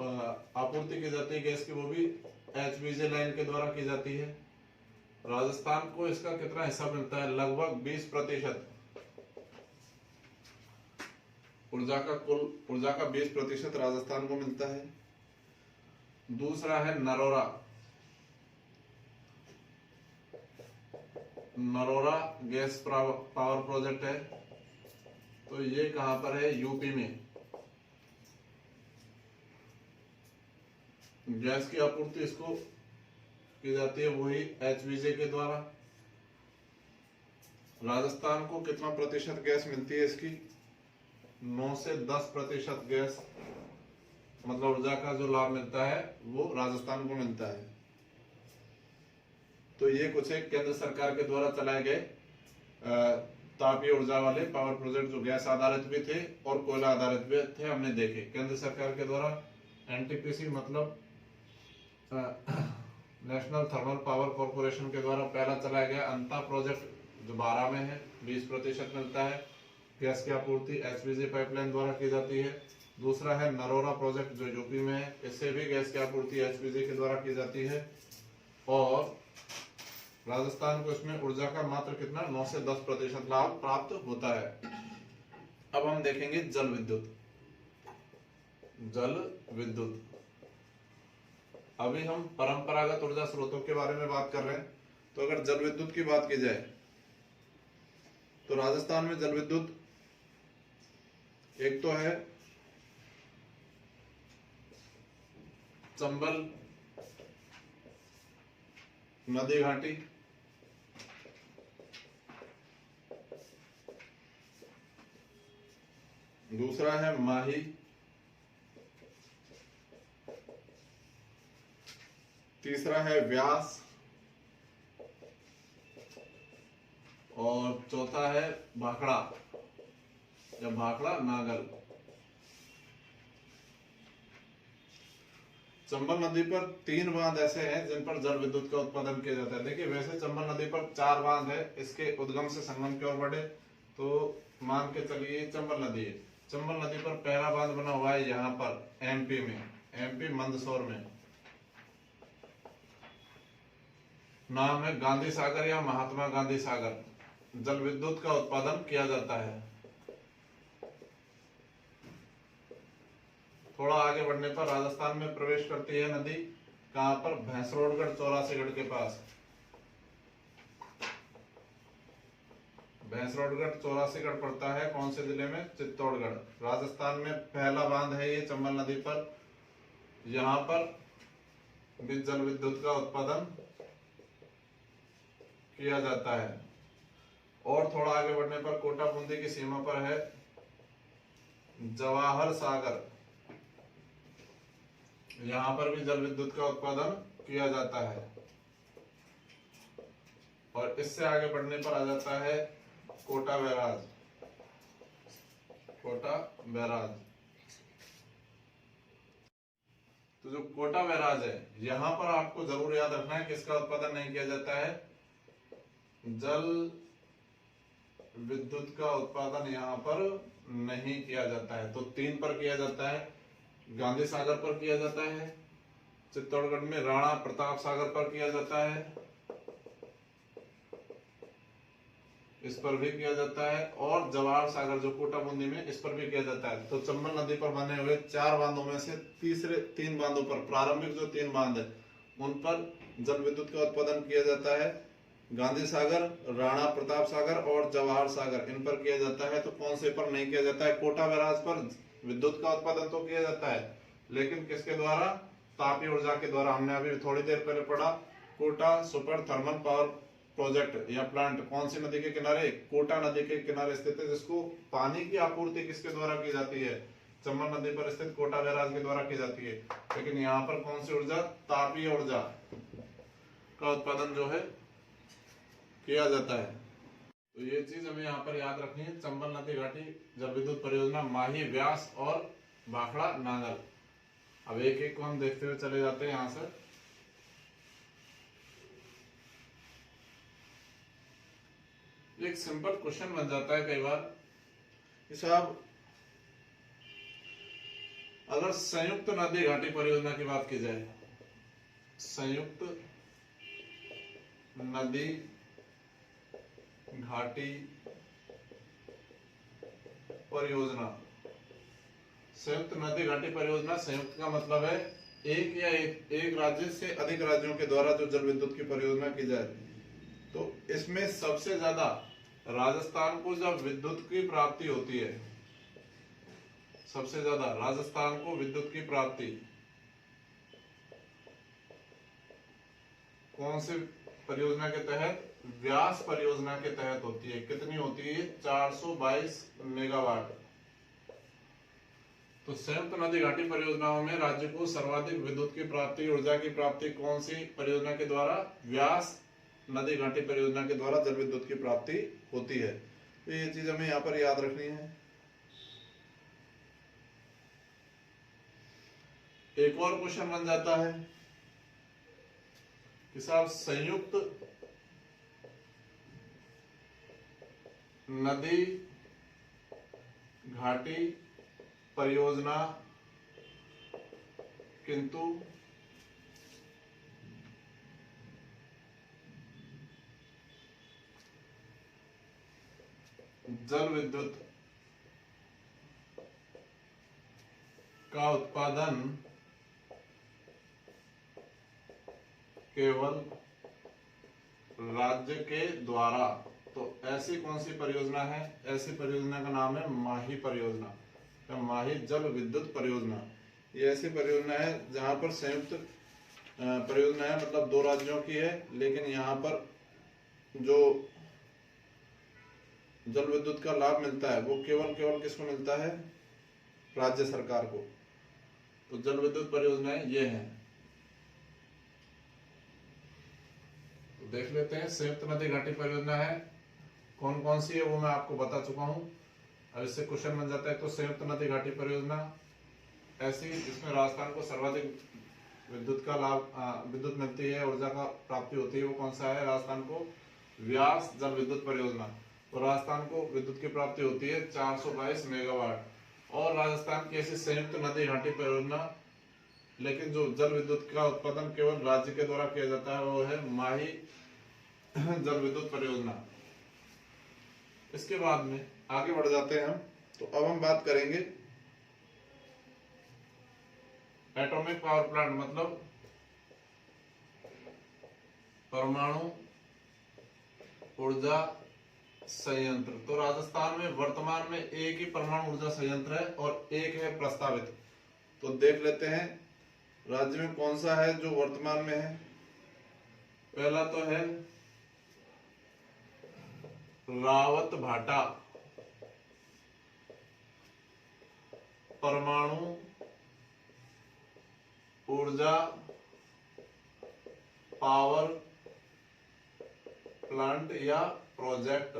आपूर्ति की जाती है गैस की, वो भी HBJ लाइन के द्वारा की जाती है। राजस्थान को इसका कितना हिस्सा मिलता है, लगभग 20%। कुल ऊर्जा का 20% राजस्थान को मिलता है। दूसरा है Narora. Narora gas power project है, तो ये कहां पर है, UP में। गैस की आपूर्ति इसको की जाती है वही HBJ के द्वारा। राजस्थान को कितना प्रतिशत गैस मिलती है इसकी? 9 से 10% गैस, मतलब ऊर्जा का जो लाभ मिलता है वो राजस्थान को मिलता है। तो ये कुछ एक केंद्र सरकार के द्वारा चलाए गए तापीय ऊर्जा वाले पावर प्रोजेक्ट जो गैस आधारित भी थे और कोयला आधारित भी थे, हमने देखे केंद्र सरकार के द्वारा। एनटीपीसी मतलब नेशनल थर्मल पावर कॉर्पोरेशन के द्वारा पहला चलाया गया अंता प्रोजेक्ट जो 12 में है, 20% मिलता है। गैस की आपूर्ति एचपीजी पाइपलाइन द्वारा की जाती है। दूसरा है नरोरा प्रोजेक्ट जो यूपी में है, इससे भी गैस की आपूर्ति एचपीजी के द्वारा की जाती है। और राजस्थान को इसमें ऊर्जा का मात्र कितना 9 से 10% लाभ प्राप्त होता है। अब हम देखेंगे जल विद्युत। जल विद्युत, अभी हम परंपरागत ऊर्जा स्रोतों के बारे में बात कर रहे हैं। तो अगर जल विद्युत की बात की जाए तो राजस्थान में जल विद्युत एक तो है चंबल नदी घाटी, दूसरा है माही, तीसरा है व्यास और चौथा है भाखड़ा या भाखड़ा नागल। चंबल नदी पर 3 बांध ऐसे हैं जिन पर जल विद्युत का उत्पादन किया जाता है। देखिए वैसे चंबल नदी पर 4 बांध है, इसके उद्गम से संगम की ओर बढ़े तो मान के चलिए चंबल नदी है। चंबल नदी पर पहला बांध बना हुआ है यहाँ पर एमपी में, एमपी मंदसौर में, नाम है गांधी सागर या महात्मा गांधी सागर। जल विद्युत का उत्पादन किया जाता है। थोड़ा आगे बढ़ने पर राजस्थान में प्रवेश करती है नदी, कहां पर? भैंसरोडगढ़ चौरासीगढ़ के पास। भैंसरोडगढ़ चौरासीगढ़ पड़ता है कौन से जिले में? चित्तौड़गढ़। राजस्थान में पहला बांध है ये चंबल नदी पर, यहां पर भी जल विद्युत का उत्पादन किया जाता है। और थोड़ा आगे बढ़ने पर कोटा बूंदी की सीमा पर है जवाहर सागर, यहां पर भी जल विद्युत का उत्पादन किया जाता है। और इससे आगे बढ़ने पर आ जाता है कोटा बैराज, कोटा बैराज। तो जो कोटा बैराज है यहां पर आपको जरूर याद रखना है किसका उत्पादन नहीं किया जाता है? जल विद्युत का उत्पादन यहां पर नहीं किया जाता है। तो 3 पर किया जाता है, गांधी सागर पर किया जाता है, चित्तौड़गढ़ में राणा प्रताप सागर पर किया जाता है, इस पर भी किया जाता है, और जवाहर सागर जो कोटा बूंदी में, इस पर भी किया जाता है। तो चंबल नदी पर बने हुए 4 बांधों में से तीसरे 3 बांधों पर, प्रारंभिक जो 3 बांध है उन पर जल विद्युत का उत्पादन किया जाता है। गांधी सागर, राणा प्रताप सागर और जवाहर सागर, इन पर किया जाता है। तो कौन से पर नहीं किया जाता है? कोटा बैराज पर विद्युत का उत्पादन तो किया जाता है, लेकिन किसके द्वारा? तापीय ऊर्जा के द्वारा। हमने अभी थोड़ी देर पहले पढ़ा Kota super thermal power project या प्लांट कौन सी नदी के किनारे? कोटा नदी के किनारे स्थित है, जिसको पानी की आपूर्ति किसके द्वारा की जाती है? चंबल नदी पर स्थित कोटा बैराज के द्वारा की जाती है। लेकिन यहाँ पर कौन सी ऊर्जा? तापीय ऊर्जा का उत्पादन जो है किया जाता है। तो ये चीज हमें यहाँ पर याद रखनी है। चंबल नदी घाटी जल विद्युत परियोजना, माही, व्यास और भाखड़ा नांगल। अब एक एक को हम देखते हुए चले जाते हैं। यहाँ से एक सिंपल क्वेश्चन बन जाता है कई बार कि साहब अगर संयुक्त नदी घाटी परियोजना की बात की जाए, संयुक्त नदी घाटी परियोजना, संयुक्त नदी घाटी परियोजना, संयुक्त का मतलब है एक या एक राज्य से अधिक राज्यों के द्वारा जो जल विद्युत की परियोजना की जाए। तो इसमें सबसे ज्यादा राजस्थान को जब विद्युत की प्राप्ति होती है, सबसे ज्यादा राजस्थान को विद्युत की प्राप्ति कौन से परियोजना के तहत, व्यास परियोजना के तहत होती है। कितनी होती है? 422 मेगावाट। तो संयुक्त नदी घाटी परियोजनाओं में राज्य को सर्वाधिक विद्युत की प्राप्ति, ऊर्जा की प्राप्ति कौन सी परियोजना के द्वारा? व्यास नदी घाटी परियोजना के द्वारा जल विद्युत की प्राप्ति होती है। तो ये चीज हमें यहाँ पर याद रखनी है। एक और क्वेश्चन बन जाता है कि साहब संयुक्त नदी घाटी परियोजना किंतु जल विद्युत का उत्पादन केवल राज्य के द्वारा। तो ऐसी कौन सी परियोजना है? ऐसी परियोजना का नाम है माही परियोजना, माही जल विद्युत परियोजना। ये ऐसी परियोजना है जहां पर संयुक्त परियोजना है, मतलब 2 राज्यों की है, लेकिन यहाँ पर जो जल विद्युत का लाभ मिलता है वो केवल किसको मिलता है? राज्य सरकार को। तो जल विद्युत परियोजनाएं ये हैं। तो देख लेते हैं संयुक्त नदी घाटी परियोजना है कौन कौन सी है, वो मैं आपको बता चुका हूं। अब इससे क्वेश्चन बन जाता है। तो संयुक्त नदी घाटी परियोजना ऐसी जिसमें राजस्थान को सर्वाधिक विद्युत का लाभ, विद्युत मिलती है, ऊर्जा का प्राप्ति होती है, वो कौन सा है? राजस्थान को व्यास जल विद्युत परियोजना। तो राजस्थान को विद्युत की प्राप्ति होती है 422 मेगावाट। और राजस्थान की ऐसी संयुक्त नदी घाटी परियोजना, लेकिन जो जल विद्युत का उत्पादन केवल राज्य के द्वारा किया जाता है, वो है माही जल विद्युत परियोजना। इसके बाद में आगे बढ़ जाते हैं हम। तो अब हम बात करेंगे एटॉमिक पावर प्लांट, मतलब परमाणु ऊर्जा संयंत्र। तो राजस्थान में वर्तमान में एक ही परमाणु ऊर्जा संयंत्र है और एक है प्रस्तावित। तो देख लेते हैं राज्य में कौन सा है जो वर्तमान में है। पहला तो है रावतभाटा परमाणु ऊर्जा पावर प्लांट या प्रोजेक्ट।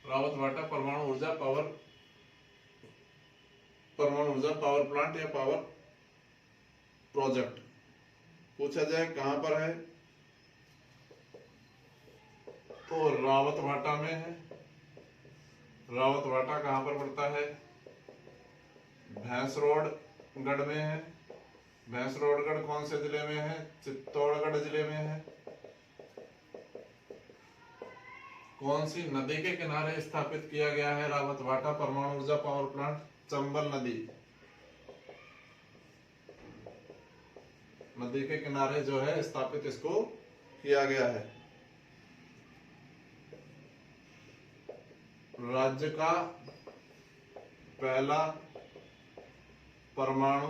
रावतभाटा परमाणु ऊर्जा पावर प्लांट या पावर प्रोजेक्ट। पूछा जाए कहां पर है, तो रावतभाटा में है। रावतभाटा कहां पर पड़ता है? भैंसरोडगढ़ में है। भैंसरोडगढ़ कौन से जिले में है? चित्तौड़गढ़ जिले में है। कौन सी नदी के किनारे स्थापित किया गया है रावतभाटा परमाणु ऊर्जा पावर प्लांट? चंबल नदी के किनारे जो है स्थापित इसको किया गया है। राज्य का पहला परमाणु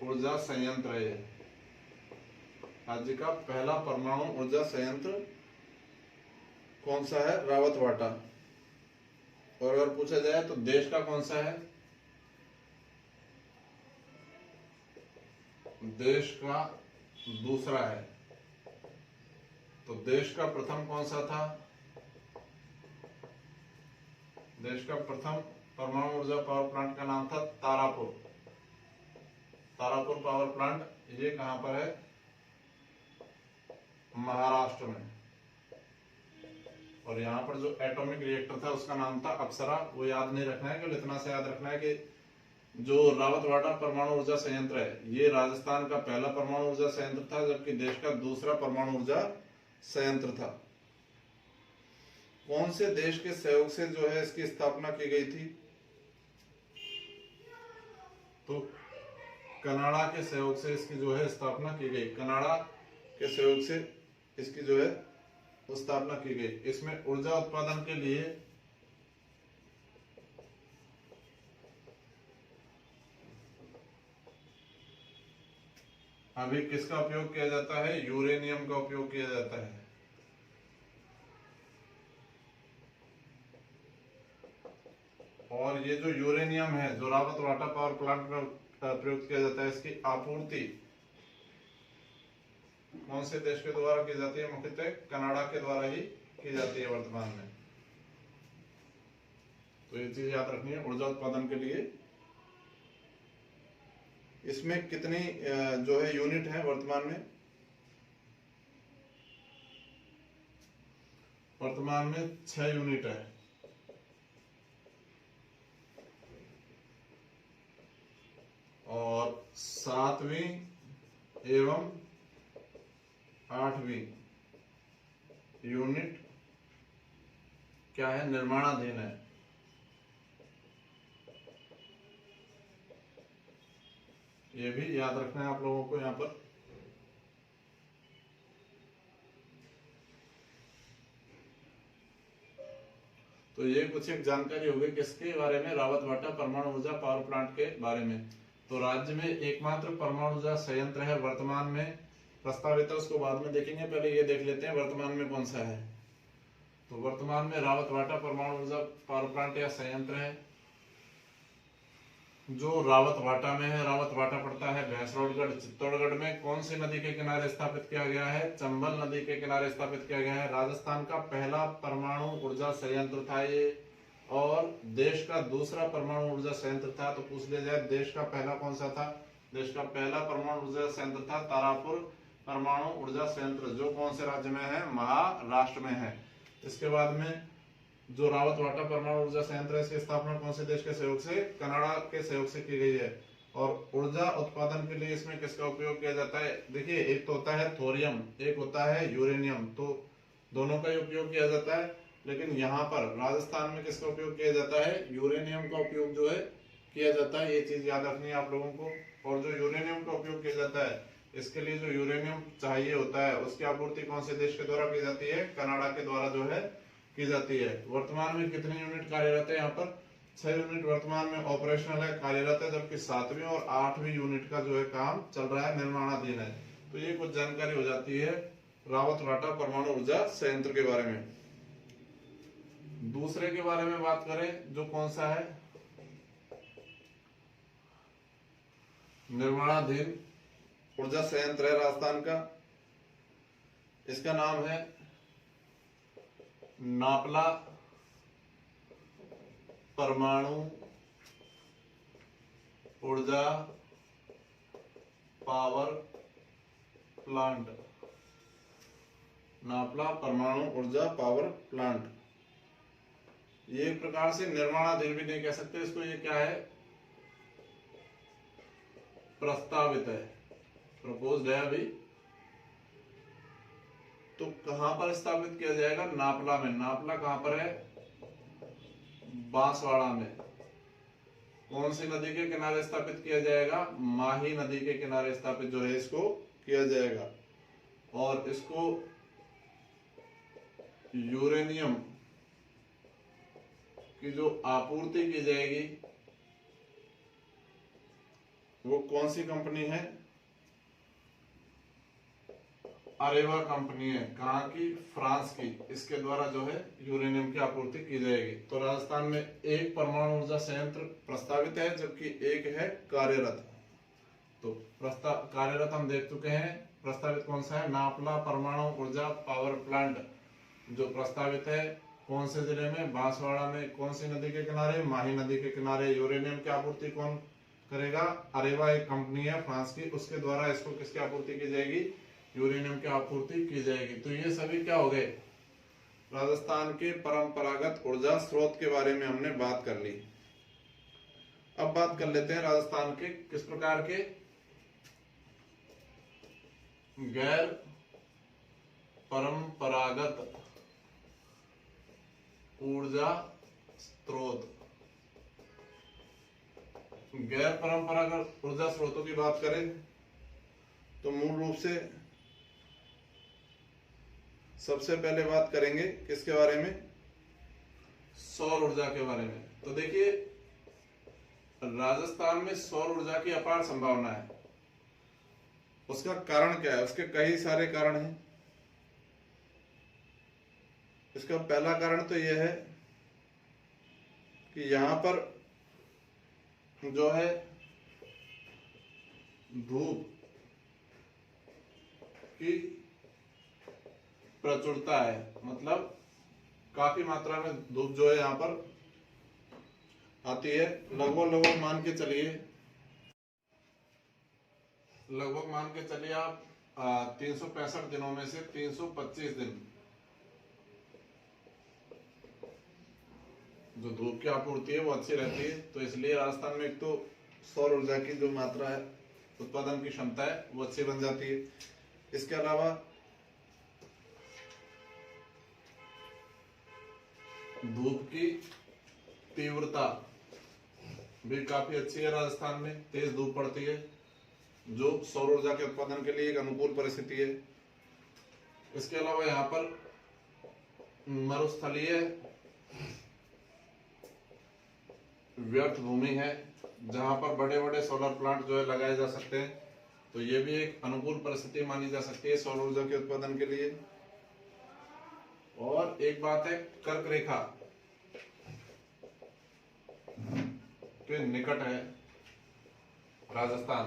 ऊर्जा संयंत्र है। राज्य का पहला परमाणु ऊर्जा संयंत्र कौन सा है? रावतभाटा। और अगर पूछा जाए तो देश का कौन सा है? देश का दूसरा है। तो देश का प्रथम कौन सा था? देश का प्रथम परमाणु ऊर्जा पावर प्लांट का नाम था तारापुर। तारापुर पावर प्लांट ये कहां पर है? महाराष्ट्र में। और यहाँ पर जो एटॉमिक रिएक्टर था उसका नाम था अप्सरा। वो याद नहीं रखना है, केवल इतना से याद रखना है कि जो रावतभाटा परमाणु ऊर्जा संयंत्र है ये राजस्थान का पहला परमाणु ऊर्जा संयंत्र था, जबकि देश का दूसरा परमाणु ऊर्जा संयंत्र था। कौन से देश के सहयोग से जो है इसकी स्थापना की गई थी? तो कनाडा के सहयोग से इसकी जो है स्थापना की गई। कनाडा के सहयोग से इसकी जो है स्थापना की गई। इसमें ऊर्जा उत्पादन के लिए अभी किसका उपयोग किया जाता है? यूरेनियम का उपयोग किया जाता है। और ये जो यूरेनियम है जो रावत वाटा पावर प्लांट में प्रयुक्त किया जाता है, इसकी आपूर्ति कौन से देश के द्वारा की जाती है? मुख्यतः कनाडा के द्वारा ही की जाती है वर्तमान में। तो ये चीज याद रखनी है ऊर्जा उत्पादन के लिए। इसमें कितनी जो है यूनिट है वर्तमान में? वर्तमान में 6 यूनिट है। और 7वीं एवं 8वीं यूनिट क्या है? निर्माणाधीन है। ये भी याद रखना है आप लोगों को यहाँ पर। तो ये कुछ एक जानकारी होगी किसके बारे में? रावत वाटा परमाणु ऊर्जा पावर प्लांट के बारे में। तो राज्य में एकमात्र परमाणु ऊर्जा संयंत्र है वर्तमान में प्रस्तावित है, उसको बाद में देखेंगे, पहले ये देख लेते हैं वर्तमान में कौन सा है। तो वर्तमान में रावत वाटा परमाणु ऊर्जा पावर प्लांट या संयंत्र है जो रावत वाटा में है। रावत वाटा पड़ता है भैंसरोडगढ़ चित्तौड़गढ़ में। कौन सी नदी के किनारे स्थापित किया गया है? चंबल नदी के किनारे स्थापित किया गया है। राजस्थान का पहला परमाणु ऊर्जा संयंत्र था ये, और देश का दूसरा परमाणु ऊर्जा संयंत्र था। तो पूछ लिया जाए देश का पहला कौन सा था? देश का पहला परमाणु ऊर्जा संयंत्र था तारापुर परमाणु ऊर्जा संयंत्र, जो कौन से राज्य में है? महाराष्ट्र में है। इसके बाद में जो रावत वाटा परमाणु ऊर्जा संयंत्र है, इसकी स्थापना कौन से देश के सहयोग से? कनाडा के सहयोग से की गई है। और ऊर्जा उत्पादन के लिए इसमें किसका उपयोग किया जाता है? देखिए, एक तो होता है थोरियम, एक होता है यूरेनियम, तो दोनों का ही उपयोग किया जाता है। लेकिन यहाँ पर राजस्थान में किसका उपयोग किया जाता है? यूरेनियम का उपयोग जो है किया जाता है। ये चीज याद रखनी है आप लोगों को। और जो यूरेनियम का उपयोग किया जाता है, इसके लिए जो यूरेनियम चाहिए होता है, उसकी आपूर्ति कौन से देश के द्वारा की जाती है? कनाडा के द्वारा जो है की जाती है। वर्तमान में कितने यूनिट कार्यरत है? यहाँ पर 6 यूनिट वर्तमान में ऑपरेशनल है, कार्यरत है, जबकि 7वीं और 8वीं यूनिट का जो है काम चल रहा है, निर्माणाधीन है। तो ये कुछ जानकारी हो जाती है रावत वाटा परमाणु ऊर्जा संयंत्र के बारे में। दूसरे के बारे में बात करें, जो कौन सा है? निर्माणाधीन ऊर्जा संयंत्र है राजस्थान का। इसका नाम है नापला परमाणु ऊर्जा पावर प्लांट। नापला परमाणु ऊर्जा पावर प्लांट। ये एक प्रकार से निर्माणाधीन भी नहीं कह सकते इसको। ये क्या है? प्रस्तावित है, प्रपोज्ड है अभी। तो कहां पर स्थापित किया जाएगा? नापला में। नापला कहां पर है? बांसवाड़ा में। कौन सी नदी के किनारे स्थापित किया जाएगा? माही नदी के किनारे स्थापित जो है इसको किया जाएगा। और इसको यूरेनियम की जो आपूर्ति की जाएगी वो कौन सी कंपनी है? अरेवा कंपनी है। कहाँ की? फ्रांस की। इसके द्वारा जो है यूरेनियम की आपूर्ति की जाएगी। तो राजस्थान में एक परमाणु ऊर्जा संयंत्र प्रस्तावित है, जबकि एक है कार्यरत। तो कार्यरत हम देख चुके हैं। प्रस्तावित कौन सा है? नापला परमाणु ऊर्जा पावर प्लांट जो प्रस्तावित है। कौन से जिले में? बांसवाड़ा में। कौन सी नदी के किनारे? माही नदी के किनारे। यूरेनियम की आपूर्ति कौन करेगा? अरेवा एक कंपनी है फ्रांस की, उसके द्वारा इसको किसकी आपूर्ति की जाएगी? यूरेनियम की आपूर्ति की जाएगी। तो ये सभी क्या हो गए? राजस्थान के परंपरागत ऊर्जा स्रोत के बारे में हमने बात कर ली। अब बात कर लेते हैं राजस्थान के किस प्रकार के गैर परंपरागत ऊर्जा स्रोत। गैर परंपरागत ऊर्जा स्रोतों की बात करें तो मूल रूप से सबसे पहले बात करेंगे किसके बारे में? सौर ऊर्जा के बारे में। तो देखिए, राजस्थान में सौर ऊर्जा की अपार संभावना है। उसका कारण क्या है? उसके कई सारे कारण हैं। इसका पहला कारण तो यह है कि यहाँ पर जो है धूप की प्रचुरता है, मतलब काफी मात्रा में धूप जो है यहाँ पर आती है। लगभग मान के चलिए आप 365 दिनों में से 325 दिन जो धूप की आपूर्ति है वो अच्छी रहती है। तो इसलिए राजस्थान में एक तो सौर ऊर्जा की जो मात्रा है, उत्पादन की क्षमता है, वो अच्छी बन जाती है। इसके अलावा धूप की तीव्रता भी काफी अच्छी है। राजस्थान में तेज धूप पड़ती है, जो सौर ऊर्जा के उत्पादन के लिए एक अनुकूल परिस्थिति है। इसके अलावा यहाँ पर मरुस्थलीय व्यर्थ भूमि है, जहां पर बड़े बड़े सोलर प्लांट जो है लगाए जा सकते हैं। तो ये भी एक अनुकूल परिस्थिति मानी जा सकती है सौर ऊर्जा के उत्पादन के लिए। और एक बात है, कर्क रेखा के निकट है राजस्थान।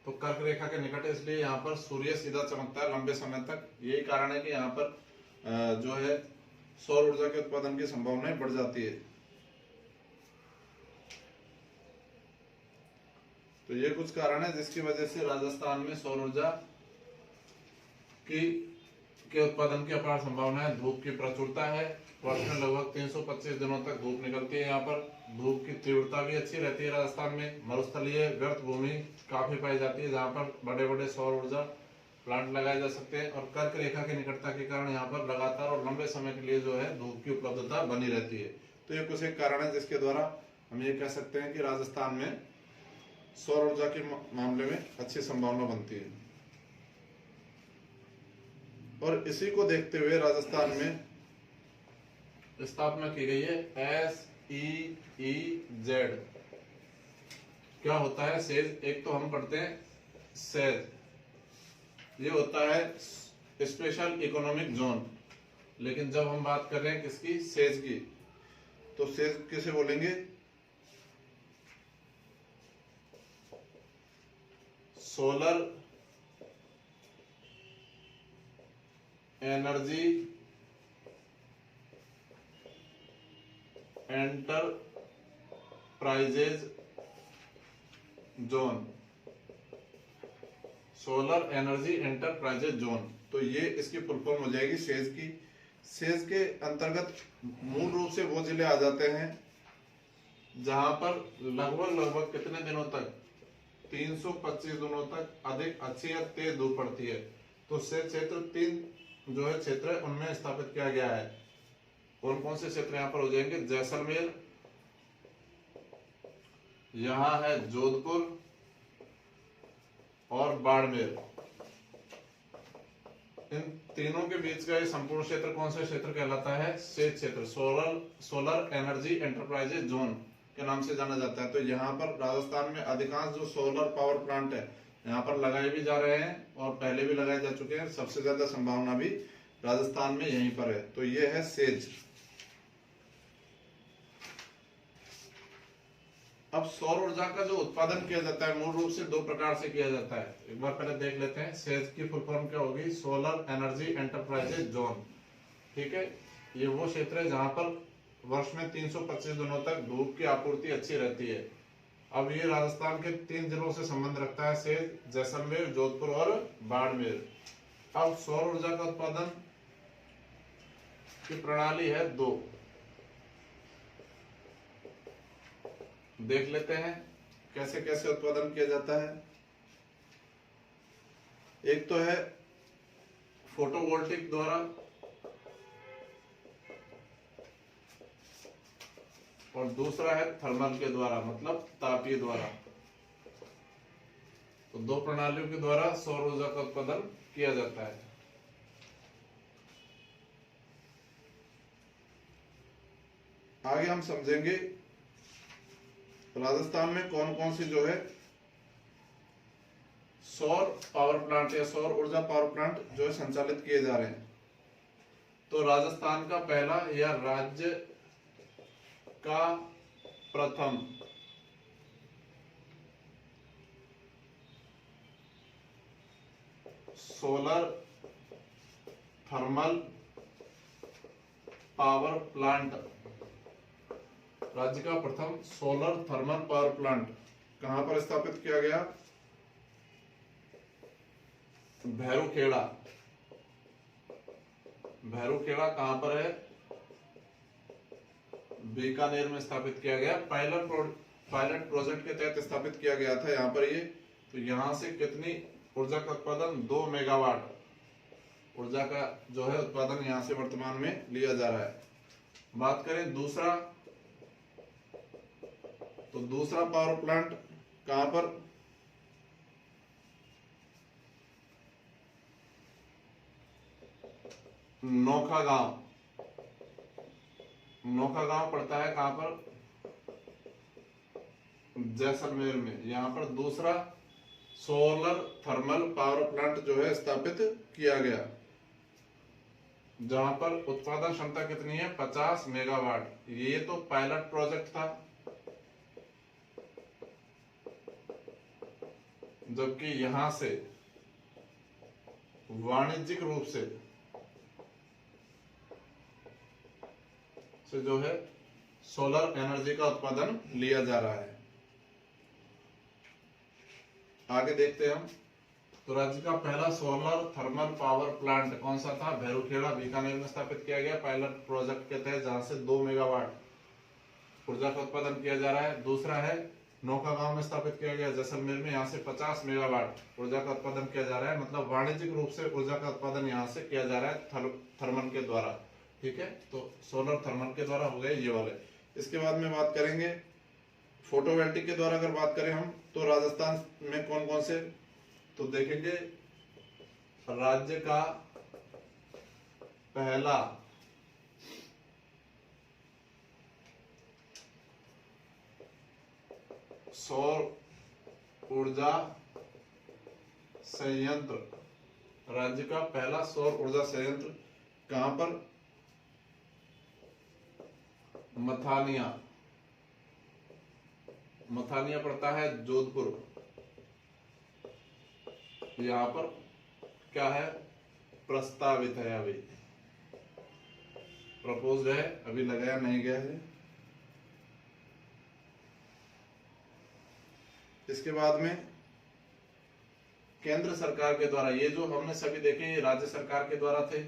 तो कर्क रेखा के निकट है, इसलिए यहाँ पर सूर्य सीधा चमकता है लंबे समय तक। यही कारण है कि यहाँ पर जो है सौर ऊर्जा के उत्पादन की संभावनाएं बढ़ जाती है। तो ये कुछ कारण है जिसकी वजह से राजस्थान में सौर ऊर्जा के उत्पादन की अपार संभावना है। धूप की प्रचुरता है, वर्ष में लगभग 325 दिनों तक धूप निकलती है। यहाँ पर धूप की तीव्रता भी अच्छी रहती है। राजस्थान में मरुस्थलीय व्यर्थ भूमि काफी पाई जाती है, जहाँ पर बड़े बड़े सौर ऊर्जा प्लांट लगाए जा सकते हैं। और कर्क रेखा की निकटता के कारण यहाँ पर लगातार और लंबे समय के लिए जो है धूप की उपलब्धता बनी रहती है। तो ये कुछ एक कारण है जिसके द्वारा हम ये कह सकते हैं कि राजस्थान में सौर ऊर्जा के मामले में अच्छी संभावना बनती है। और इसी को देखते हुए राजस्थान में स्थापना की गई है SEEZ। क्या होता है सेज? एक तो हम पढ़ते हैं सेज, ये होता है स्पेशल इकोनॉमिक जोन। लेकिन जब हम बात कर रहे हैं किसकी? सेज की। तो सेज किसे बोलेंगे? Solar energy enterprises zone. Solar energy enterprises zone, तो ये इसकी फुल फॉर्म हो जाएगी सेज की। सेज के अंतर्गत मूल रूप से वो जिले आ जाते हैं जहां पर लगभग कितने दिनों तक? 325 दिनों तक अधिक अच्छी या तेज धूप पड़ती है। तो सेज क्षेत्र 3 जो है क्षेत्र है, उनमें स्थापित किया गया है। कौन कौन से क्षेत्र यहाँ पर हो जाएंगे? जैसलमेर, यहाँ है जोधपुर और बाड़मेर। इन तीनों के बीच का ये संपूर्ण क्षेत्र कौन सा क्षेत्र कहलाता है? सेज क्षेत्र, सोलर एनर्जी एंटरप्राइजेज जोन के नाम से जाना जाता है। तो यहाँ पर राजस्थान में अधिकांश जो सोलर पावर प्लांट है यहाँ पर लगाए भी जा रहे हैं और पहले भी लगाए जा चुके हैं। सबसे ज्यादा संभावना भी राजस्थान में यहीं पर है। तो ये है सेज। अब सौर ऊर्जा का जो उत्पादन किया जाता है मूल रूप से 2 प्रकार से किया जाता है। एक बार पहले देख लेते हैं। सेज की फुल फॉर्म क्या होगी? Solar energy enterprises zone. ठीक है, ये वो क्षेत्र है जहां पर वर्ष में 325 दिनों तक धूप की आपूर्ति अच्छी रहती है। अब ये राजस्थान के 3 जिलों से संबंध रखता है, सेज, जैसलमेर, जोधपुर और बाड़मेर। अब सौर ऊर्जा का उत्पादन की प्रणाली है 2। देख लेते हैं कैसे कैसे उत्पादन किया जाता है। एक तो है फोटोवोल्टिक द्वारा और दूसरा है थर्मल के द्वारा, मतलब तापीय द्वारा। तो 2 प्रणालियों के द्वारा सौर ऊर्जा का उत्पादन किया जाता है। आगे हम समझेंगे राजस्थान में कौन कौन सी जो है सौर पावर प्लांट या सौर ऊर्जा पावर प्लांट जो है संचालित किए जा रहे हैं। तो राजस्थान का पहला या राज्य का प्रथम सोलर थर्मल पावर प्लांट, राज्य का प्रथम सोलर थर्मल पावर प्लांट कहां पर स्थापित किया गया? भैरूखेड़ा। भैरूखेड़ा कहां पर है? बीकानेर में स्थापित किया गया। पायलट प्रोजेक्ट के तहत स्थापित किया गया था यहाँ पर ये। तो यहां से कितनी ऊर्जा का उत्पादन? 2 मेगावाट ऊर्जा का जो है उत्पादन यहां से वर्तमान में लिया जा रहा है। बात करें दूसरा, तो दूसरा पावर प्लांट कहां पर? नोखा गांव। नोखा गांव पड़ता है कहां पर? जैसलमेर में। यहां पर दूसरा सोलर थर्मल पावर प्लांट जो है स्थापित किया गया, जहां पर उत्पादन क्षमता कितनी है? 50 मेगावाट। ये तो पायलट प्रोजेक्ट था, जबकि यहां से वाणिज्यिक रूप से जो है सोलर एनर्जी का उत्पादन लिया जा रहा है। आगे देखते हैं हम। तो राज्य का पहला सोलर थर्मल पावर प्लांट कौन सा था? भैरूखेड़ा, बीकानेर में स्थापित किया गया पायलट प्रोजेक्ट के तहत, जहां से 2 मेगावाट ऊर्जा का उत्पादन किया जा रहा है। दूसरा है नौका गांव में स्थापित किया गया जैसलमेर में, यहाँ से 50 मेगावाट ऊर्जा का उत्पादन किया जा रहा है। मतलब वाणिज्यिक रूप से ऊर्जा का उत्पादन यहाँ से किया जा रहा है थर्मल के द्वारा। ठीक है, तो सोलर थर्मल के द्वारा हो गए ये वाले। इसके बाद में बात करेंगे फोटोवोल्टिक के द्वारा। अगर बात करें हम तो राजस्थान में कौन कौन से, तो देखेंगे राज्य का पहला सौर ऊर्जा संयंत्र, राज्य का पहला सौर ऊर्जा संयंत्र कहां पर? मथानिया। मथानिया पड़ता है जोधपुर। यहां पर क्या है? प्रस्तावित है, अभी प्रपोज्ड है, अभी लगाया नहीं गया है। इसके बाद में केंद्र सरकार के द्वारा, ये जो हमने सभी देखे ये राज्य सरकार के द्वारा थे।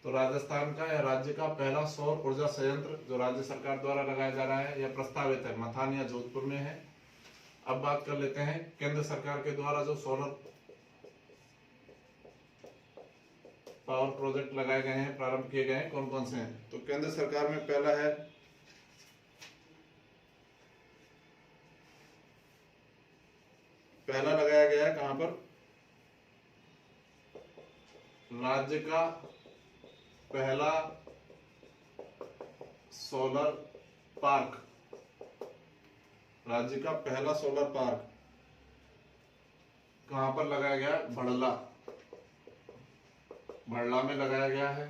तो राजस्थान का या राज्य का पहला सौर ऊर्जा संयंत्र जो राज्य सरकार द्वारा लगाया जा रहा है या प्रस्तावित है, मथानिया जोधपुर में है। अब बात कर लेते हैं केंद्र सरकार के द्वारा जो सोलर पावर प्रोजेक्ट लगाए गए हैं, प्रारंभ किए गए हैं, कौन कौन से हैं? तो केंद्र सरकार में पहला है पहला लगाया गया है कहां पर? राज्य का पहला सोलर पार्क, राज्य का पहला सोलर पार्क कहां पर लगाया गया? भड़ला। भड़ला में लगाया गया है।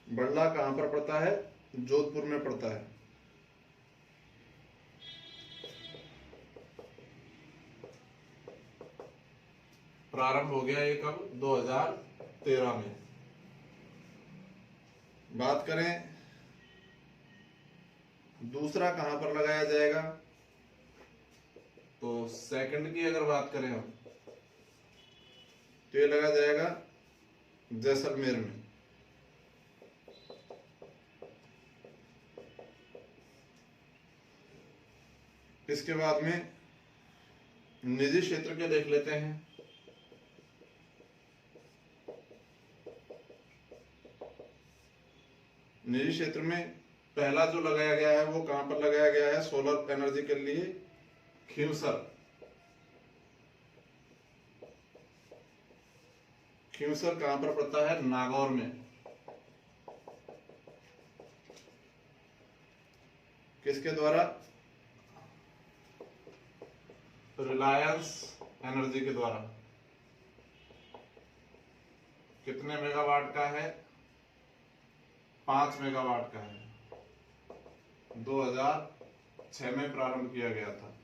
भड़ला कहां पर पड़ता है? जोधपुर में पड़ता है। प्रारंभ हो गया ये कब? 2013 में। बात करें दूसरा कहां पर लगाया जाएगा, तो सेकंड की अगर बात करें हम तो ये लगाया जाएगा जैसलमेर में। इसके बाद में निजी क्षेत्र के देख लेते हैं। निजी क्षेत्र में पहला जो लगाया गया है वो कहां पर लगाया गया है सोलर एनर्जी के लिए? खींवसर। खींवसर कहां पर पड़ता है? नागौर में। किसके द्वारा? रिलायंस एनर्जी के द्वारा कितने मेगावाट का है? 5 मेगावाट का है। 2006 में प्रारंभ किया गया था।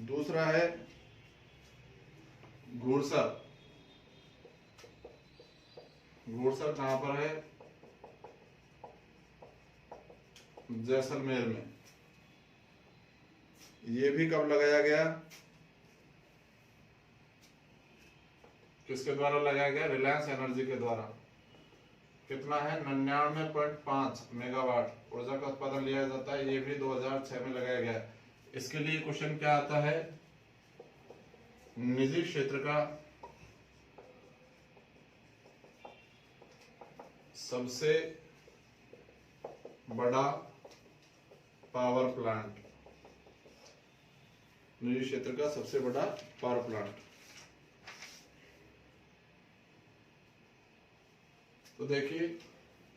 दूसरा है घुड़सर। घुड़सर कहां पर है? जैसलमेर में। ये भी कब लगाया गया? किसके द्वारा लगाया गया? रिलायंस एनर्जी के द्वारा। कितना है? 99.5 मेगावाट ऊर्जा का उत्पादन लिया जाता है। ये भी 2006 में लगाया गया। इसके लिए क्वेश्चन क्या आता है? निजी क्षेत्र का सबसे बड़ा पावर प्लांट। निजी क्षेत्र का सबसे बड़ा पावर प्लांट। तो देखिए,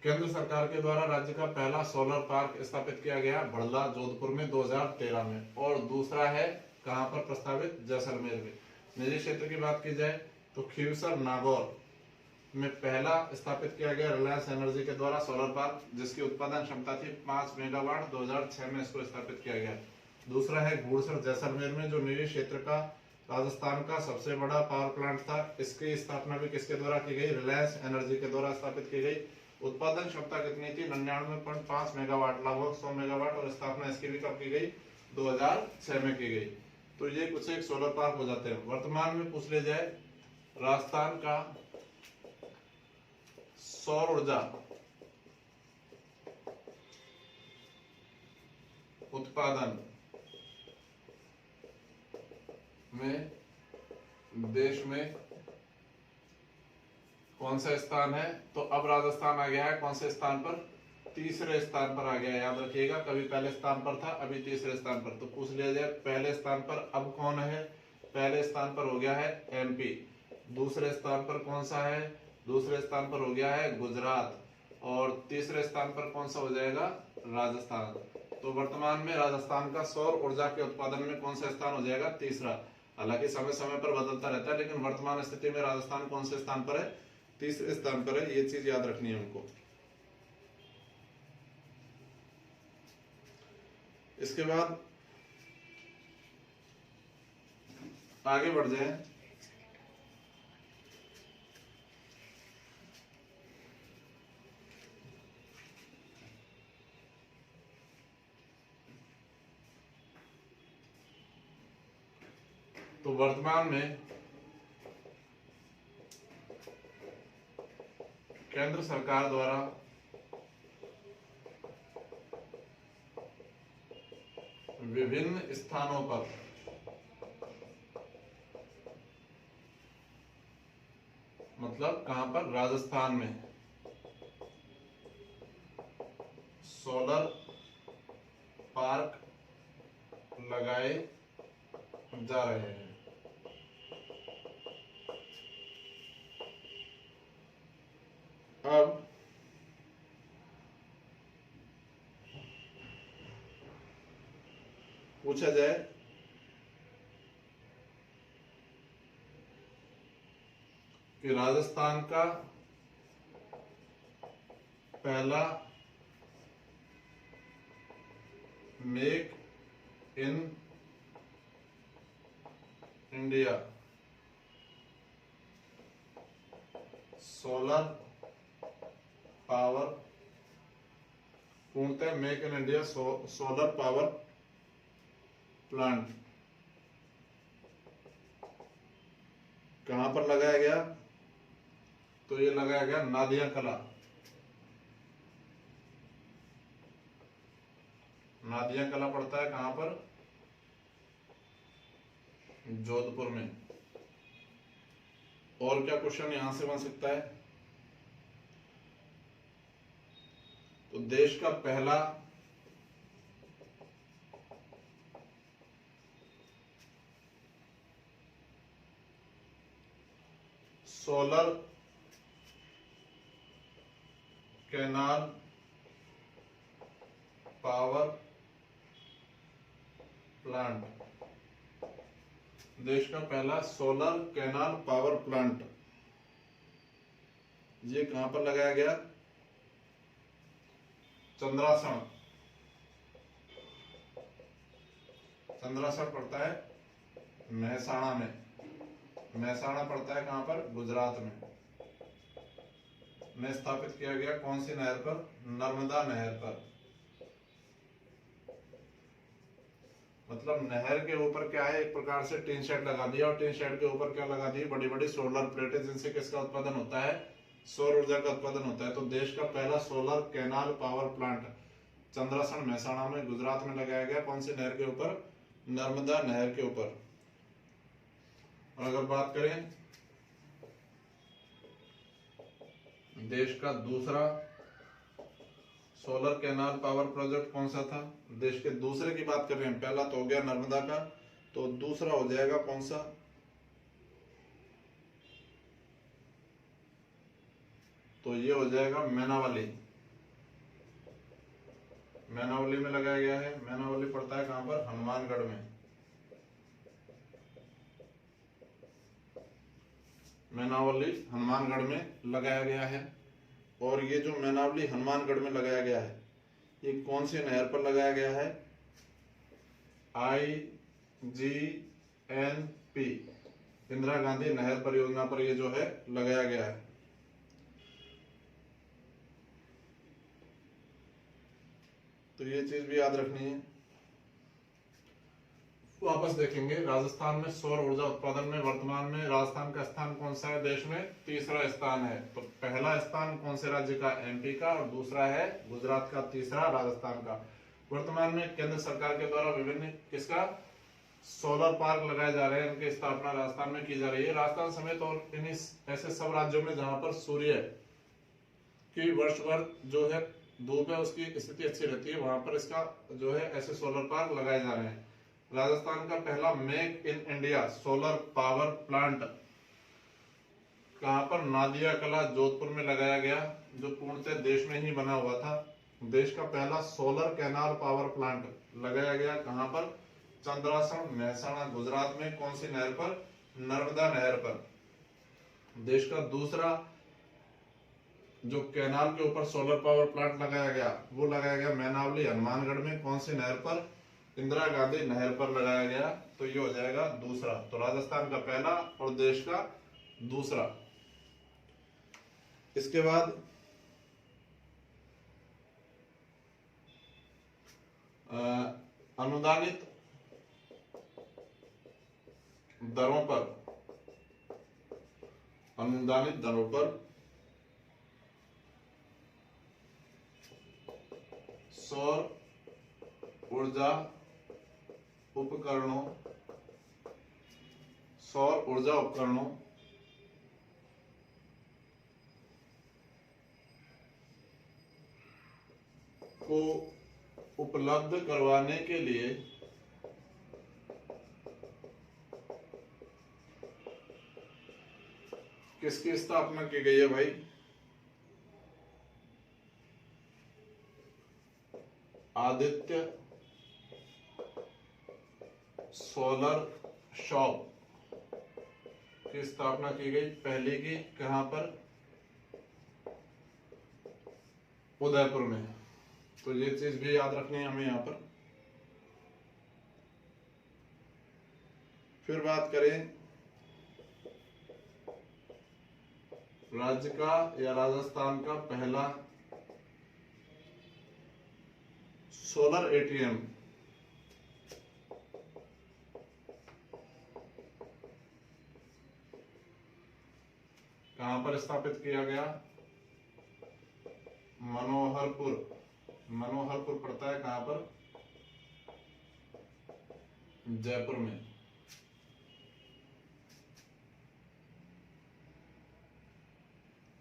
केंद्र सरकार के द्वारा राज्य का पहला सोलर पार्क स्थापित किया गया बड़ला जोधपुर में 2013 में, और दूसरा है कहां पर प्रस्तावित? जैसलमेर में। निजी क्षेत्र की बात की जाए तो खीवसर नागौर में पहला स्थापित किया गया रिलायंस एनर्जी के द्वारा सोलर पार्क, जिसकी उत्पादन क्षमता थी 5 मेगावाट। 2006 में इसको स्थापित किया गया। दूसरा है घुड़सर जैसलमेर में, जो निजी क्षेत्र का राजस्थान का सबसे बड़ा पावर प्लांट था। इसकी स्थापना भी किसके द्वारा की गई? रिलायंस एनर्जी के द्वारा स्थापित की गई। उत्पादन क्षमता कितनी थी? 99.5 मेगावाट, लगभग 100 मेगावाट, और स्थापना इसकी भी कब की गई? 2006 में की गई। तो ये कुछ एक सोलर पार्क हो जाते हैं। वर्तमान में पूछ ले जाए, राजस्थान का सौर ऊर्जा उत्पादन में देश में कौन सा स्थान है? तो अब राजस्थान आ गया है कौन से स्थान पर? तीसरे स्थान पर आ गया है। याद रखिएगा, कभी पहले स्थान पर था, अभी तीसरे स्थान पर। तो पूछ लिया जाए पहले स्थान पर अब कौन है? पहले स्थान पर हो गया है एमपी। दूसरे स्थान पर कौन सा है? दूसरे स्थान पर हो गया है गुजरात। और तीसरे स्थान पर कौन सा हो जाएगा? राजस्थान। तो वर्तमान में राजस्थान का सौर ऊर्जा के उत्पादन में कौन सा स्थान हो जाएगा? तीसरा। हालांकि समय समय पर बदलता रहता है, लेकिन वर्तमान स्थिति में राजस्थान कौन से स्थान पर है? तीसरे स्थान पर है। ये चीज याद रखनी है हमको। इसके बाद आगे बढ़ जाए। तो वर्तमान में केंद्र सरकार द्वारा विभिन्न स्थानों पर मतलब कहां पर? राजस्थान में सोलर पार्क लगाए जा रहे हैं। अब पूछा जाए कि राजस्थान का पहला make in India solar power, पूर्णतः make in India solar power plant कहां पर लगाया गया? तो ये लगाया गया नादिया कला। नादिया कला पड़ता है कहां पर? जोधपुर में। और क्या क्वेश्चन यहां से बन सकता है? तो देश का पहला सोलर कैनाल पावर प्लांट, देश का पहला सोलर कैनाल पावर प्लांट, ये कहां पर लगाया गया? चंद्रासन। चंद्रासन पड़ता है महसाणा में, महसाणा पड़ता है कहां पर? गुजरात में स्थापित किया गया। कौन सी नहर पर? नर्मदा नहर पर। मतलब नहर के ऊपर क्या है, एक प्रकार से टीन शेड लगा दिया, और टीन शेड के ऊपर क्या लगा दी? बड़ी बड़ी सोलर प्लेटें, जिनसे किसका उत्पादन होता है? सौर ऊर्जा का उत्पादन होता है। तो देश का पहला सोलर कैनाल पावर प्लांट चंद्रासन महसाणा में गुजरात में लगाया गया। कौन सी नहर के ऊपर? नर्मदा नहर के ऊपर। और अगर बात करें देश का दूसरा सोलर कैनाल पावर प्रोजेक्ट कौन सा था? देश के दूसरे की बात कर रहे हैं, पहला तो हो गया नर्मदा का, तो दूसरा हो जाएगा कौन सा? तो ये हो जाएगा मैनावली। मैनावली में लगाया गया है। मैनावली पड़ता है कहां पर? हनुमानगढ़ में। मैनावली हनुमानगढ़ में लगाया गया है। और ये जो मैनावली हनुमानगढ़ में लगाया गया है, ये कौन सी नहर पर लगाया गया है? IGNP, इंदिरा गांधी नहर परियोजना पर ये जो है लगाया गया है। तो ये चीज भी याद रखनी है। वापस देखेंगे, राजस्थान में सौर ऊर्जा उत्पादन में वर्तमान में राजस्थान का स्थान कौन सा है? देश में तीसरा स्थान है। तो पहला स्थान कौन से राज्य का? MP का, और दूसरा है गुजरात का, तीसरा राजस्थान का। वर्तमान में केंद्र सरकार के द्वारा विभिन्न किसका सोलर पार्क लगाए जा रहे हैं, इनकी स्थापना राजस्थान में की जा रही है। राजस्थान समेत और इन ऐसे सब राज्यों में जहां पर सूर्य की वर्ष भर जो है धूप है उसकी स्थिति अच्छी रहती है, वहां पर इसका जो है ऐसे सोलर पार्क लगाए जा रहे हैं। राजस्थान का पहला make in India solar power plant कहां पर? नादिया कला जोधपुर में लगाया गया, जो पूर्णतः देश में ही बना हुआ था। देश का पहला सोलर कैनाल पावर प्लांट लगाया गया कहां पर? चंद्रासन महसाणा गुजरात में। कौन सी नहर पर? नर्मदा नहर पर। देश का दूसरा जो कैनाल के ऊपर सोलर पावर प्लांट लगाया गया, वो लगाया गया मैनावली हनुमानगढ़ में। कौन सी नहर पर? इंदिरा गांधी नहर पर लगाया गया। तो ये हो जाएगा दूसरा। तो राजस्थान का पहला और देश का दूसरा। इसके बाद अनुदानित दरों पर, अनुदानित दरों पर सौर ऊर्जा उपकरणों, सौर ऊर्जा उपकरणों को उपलब्ध करवाने के लिए किसकी स्थापना की गई है भाई? आदित्य सोलर शॉप की स्थापना की गई, पहले की कहां पर? उदयपुर में। तो ये चीज भी याद रखनी है हमें यहां पर। फिर बात करें राज्य का या राजस्थान का पहला सोलर ATM कहां पर स्थापित किया गया? मनोहरपुर। मनोहरपुर पड़ता है कहां पर? जयपुर में।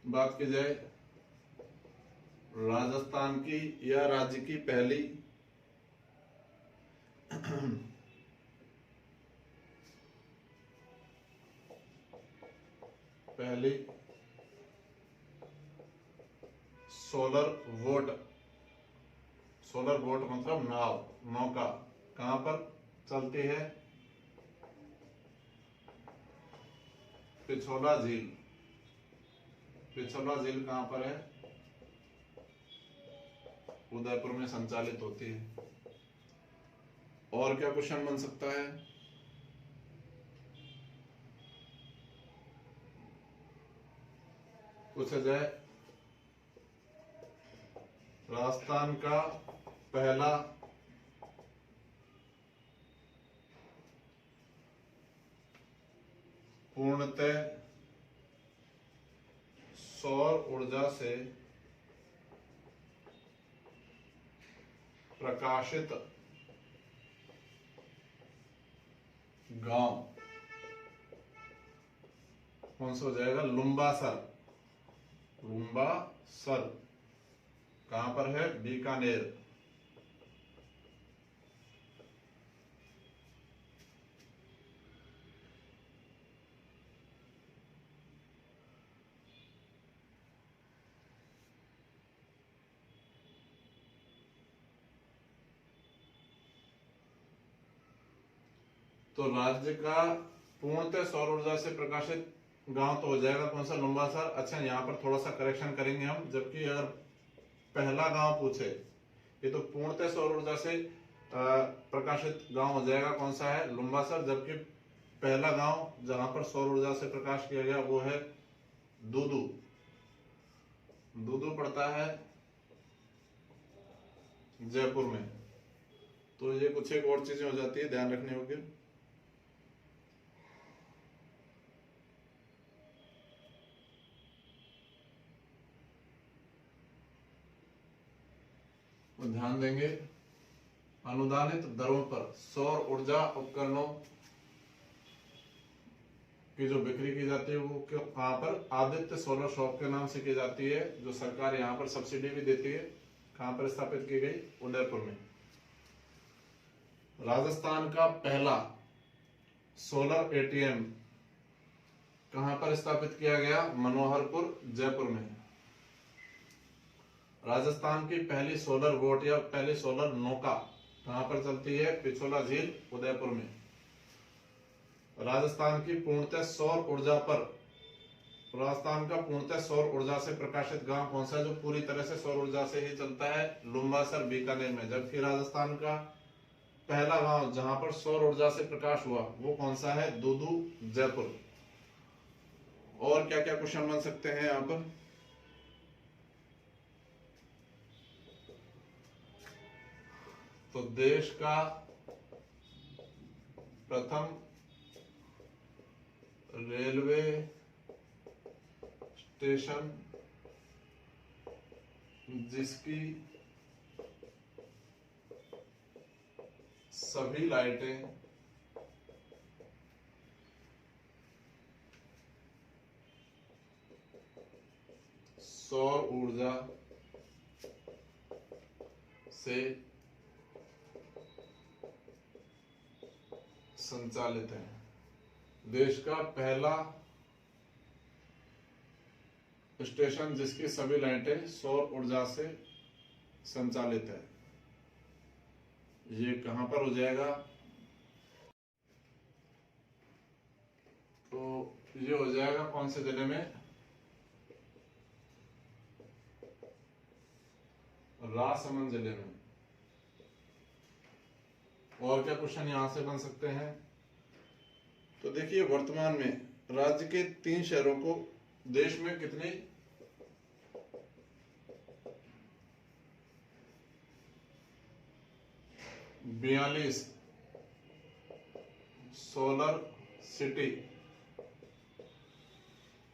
बात की जाए राजस्थान की या राज्य की पहली पहली सोलर बोट, सोलर बोट मतलब नाव, नौका, कहां पर? चलती है पिछोला झील। पिछोला झील कहां पर है? उदयपुर में संचालित होती है। और क्या क्वेश्चन बन सकता है? पूछा जाए राजस्थान का पहला पूर्णतः सौर ऊर्जा से प्रकाशित गांव कौन सा हो जाएगा? लुम्बासर। लुम्बासर कहां पर है? बीकानेर। तो राज्य का पूर्णतः सौर ऊर्जा से प्रकाशित गांव तो हो जाएगा कौन सा? लुम्बासर। अच्छा, यहाँ पर थोड़ा सा करेक्शन करेंगे हम। जबकि अगर पहला गांव पूछे, ये तो पूर्णतः सौर ऊर्जा से प्रकाशित गांव हो जाएगा कौन सा है? लुम्बासर। जबकि पहला गांव जहां पर सौर ऊर्जा से प्रकाश किया गया वो है दूदू। दूदू पड़ता है जयपुर में। तो ये कुछ एक और चीजें हो जाती है ध्यान रखने योग्य। ध्यान देंगे, अनुदानित दरों पर सौर ऊर्जा उपकरणों की जो बिक्री की जाती है वो कहां पर? आदित्य सोलर शॉप के नाम से की जाती है, जो सरकार यहाँ पर सब्सिडी भी देती है। कहां पर स्थापित की गई? उदयपुर में। राजस्थान का पहला सोलर एटीएम कहां पर स्थापित किया गया? मनोहरपुर, जयपुर में। राजस्थान की पहली सोलर बोट या पहली सोलर नौका कहां पर चलती है? पिछोला झील, उदयपुर में। राजस्थान की पूर्णतः सौर ऊर्जा पर, राजस्थान का पूर्णतः सौर ऊर्जा से प्रकाशित गांव कौन सा है जो पूरी तरह से सौर ऊर्जा से ही चलता है? लुम्बासर, बीकानेर में। जबकि राजस्थान का पहला गांव जहां पर सौर ऊर्जा से प्रकाश हुआ वो कौन सा है? दूदू, जयपुर। और क्या क्या क्वेश्चन बन सकते हैं यहाँ पर? तो देश का प्रथम रेलवे स्टेशन जिसकी सभी लाइटें सौर ऊर्जा से संचालित है। देश का पहला स्टेशन जिसकी सभी लाइटें सौर ऊर्जा से संचालित है, ये कहां पर हो जाएगा? तो ये हो जाएगा कौन से जिले में? राजसमंद जिले में। और क्या क्वेश्चन यहां से बन सकते हैं? तो देखिए, वर्तमान में राज्य के 3 शहरों को देश में कितनी 42 सोलर सिटी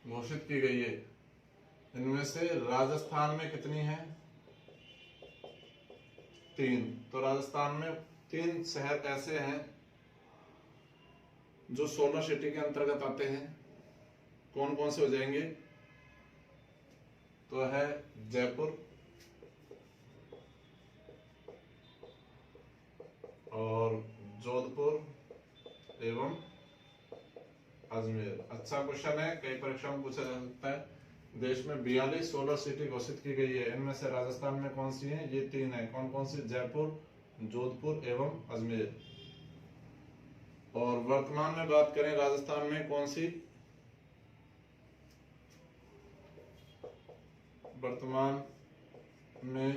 घोषित की गई है। इनमें से राजस्थान में कितनी है? 3। तो राजस्थान में 3 शहर ऐसे हैं जो सोलर सिटी के अंतर्गत आते हैं। कौन कौन से हो जाएंगे? तो है जयपुर और जोधपुर एवं अजमेर। अच्छा क्वेश्चन है, कई परीक्षाओं में पूछा जा सकता है। देश में 42 सोलर सिटी घोषित की गई है। इनमें से राजस्थान में कौन सी है? ये 3 है। कौन कौन सी? जयपुर, जोधपुर एवं अजमेर। और वर्तमान में बात करें राजस्थान में कौन सी, वर्तमान में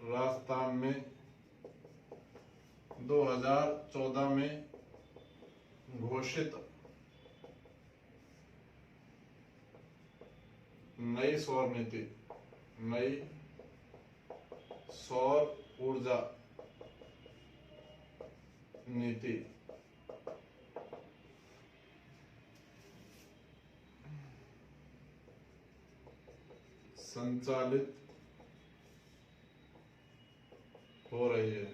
राजस्थान में 2014 में घोषित नई सौर नीति, नई सौर ऊर्जा नीति संचालित हो रही है।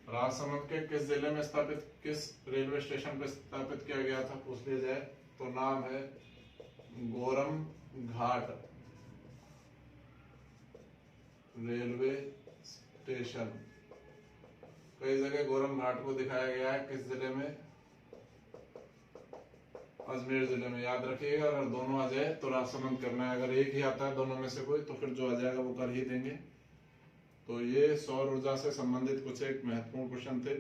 राजसमंद के किस जिले में स्थापित, किस रेलवे स्टेशन पर स्थापित किया गया था पूछ लिया जाए तो नाम है गोरम घाट रेलवे स्टेशन। कई जगह गोरम घाट को दिखाया गया है, किस जिले में, अजमेर जिले में। याद रखिएगा, अगर दोनों आ जाए तो राजसमंद करना है, अगर एक ही आता है दोनों में से कोई तो फिर जो आ जाएगा वो कर ही देंगे। तो ये सौर ऊर्जा से संबंधित कुछ एक महत्वपूर्ण क्वेश्चन थे,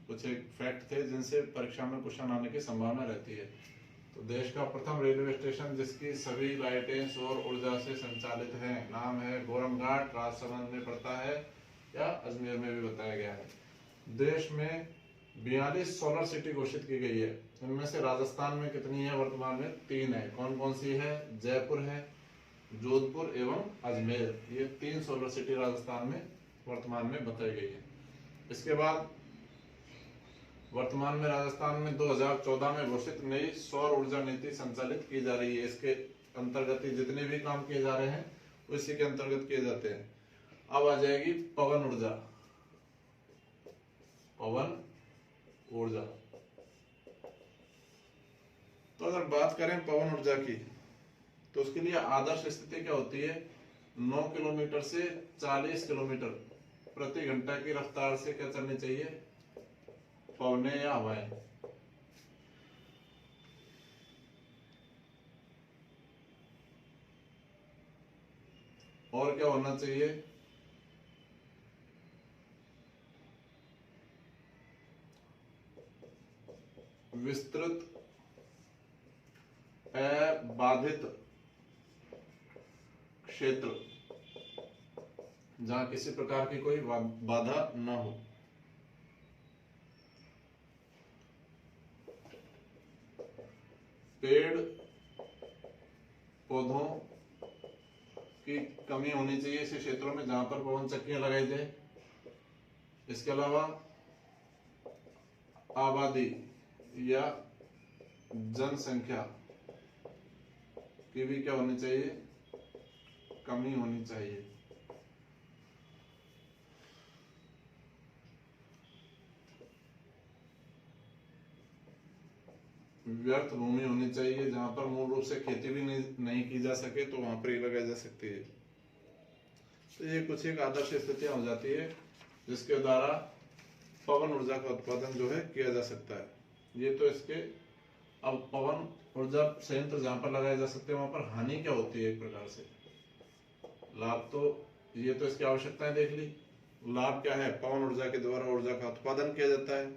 कुछ एक फैक्ट थे जिनसे परीक्षा में क्वेश्चन आने की संभावना रहती है। तो देश का प्रथम रेलवे स्टेशन जिसकी सभी लाइटें सौर ऊर्जा से संचालित हैं, नाम है गोरम घाट, राजसमंद में पड़ता है या अजमेर में भी बताया गया है। देश में 42 सोलर सिटी घोषित की गई है, इनमें से राजस्थान में कितनी है, वर्तमान में 3 है। कौन कौन सी है, जयपुर है, जोधपुर एवं अजमेर, ये 3 सोलर सिटी राजस्थान में वर्तमान में बताई गई है। इसके बाद वर्तमान में राजस्थान में 2014 में घोषित नई सौर ऊर्जा नीति संचालित की जा रही है। इसके अंतर्गत जितने भी काम किए जा रहे हैं उसी के अंतर्गत किए जाते हैं। अब आ जाएगी पवन ऊर्जा, पवन ऊर्जा। तो अगर बात करें पवन ऊर्जा की तो उसके लिए आदर्श स्थिति क्या होती है, 9 किलोमीटर से 40 किलोमीटर प्रति घंटा की रफ्तार से क्या चलनी चाहिए, पवनें या हवाएं। और क्या होना चाहिए, विस्तृत अबाधित क्षेत्र जहां किसी प्रकार की कोई बाधा न हो। पेड़ पौधों की कमी होनी चाहिए ऐसे क्षेत्रों में जहां पर पवन चक्कियां लगाई जाए। इसके अलावा आबादी या जनसंख्या की भी क्या होनी चाहिए, कमी होनी चाहिए। व्यर्थ भूमि होनी चाहिए, जहां पर मूल रूप से खेती भी नहीं की जा सके तो वहां पर ही लगाई जा सकती है। तो ये कुछ एक आदर्श स्थितियां हो जाती है जिसके द्वारा पवन ऊर्जा का उत्पादन जो है किया जा सकता है। ये तो इसके, अब पवन ऊर्जा संयंत्र जहां पर लगाए जा सकते हैं वहां पर हानि क्या होती है, एक प्रकार से लाभ तो ये तो इसकी आवश्यकताएं देख ली। लाभ क्या है, पवन ऊर्जा के द्वारा ऊर्जा का उत्पादन किया जाता है,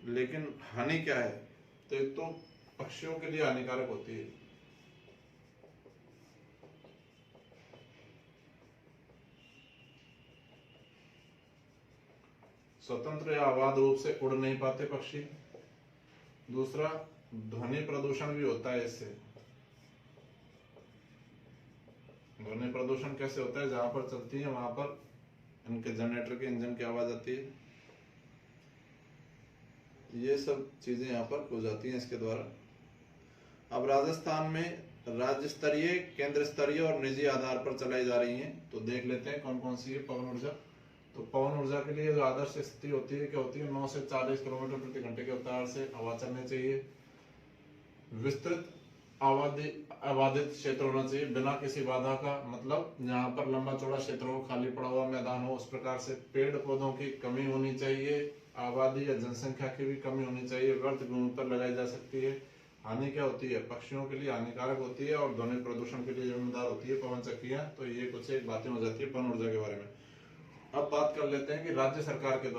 लेकिन हानि क्या है, तो एक तो पक्षियों के लिए हानिकारक होती है। स्वतंत्र या अबाध रूप से उड़ नहीं पाते पक्षी। दूसरा, ध्वनि प्रदूषण भी होता है इससे। ध्वनि प्रदूषण कैसे होता है, जहां पर चलती है वहां पर इनके जनरेटर के इंजन की आवाज आती है। ये सब चीजें यहाँ पर हो जाती हैं इसके द्वारा। अब राजस्थान में राज्य स्तरीय, केंद्र स्तरीय और निजी आधार पर चलाई जा रही हैं, तो देख लेते हैं कौन कौन सी है पवन ऊर्जा। तो पवन ऊर्जा के लिए जो आदर्श स्थिति होती है क्या होती है, 9 से 40 किलोमीटर प्रति घंटे के रफ्तार से हवा चलनी चाहिए। विस्तृत आबादित क्षेत्र होना चाहिए बिना किसी बाधा का, मतलब यहाँ पर लंबा चौड़ा क्षेत्र हो, खाली पड़ा हुआ मैदान हो, उस प्रकार से पेड़ पौधों की कमी होनी चाहिए, आबादी या जनसंख्या की भी कमी होनी चाहिए, व्यर्थ भूमि पर लगाई जा सकती है। हानि क्या होती है, पक्षियों के लिए हानिकारक होती है और ध्वनि प्रदूषण के लिए जिम्मेदार होती है पवन चक्कियां। तो ये कुछ एक बातें हो जाती है पवन ऊर्जा के बारे में। अब बात कर लेते हैं कि राज्य सरकार के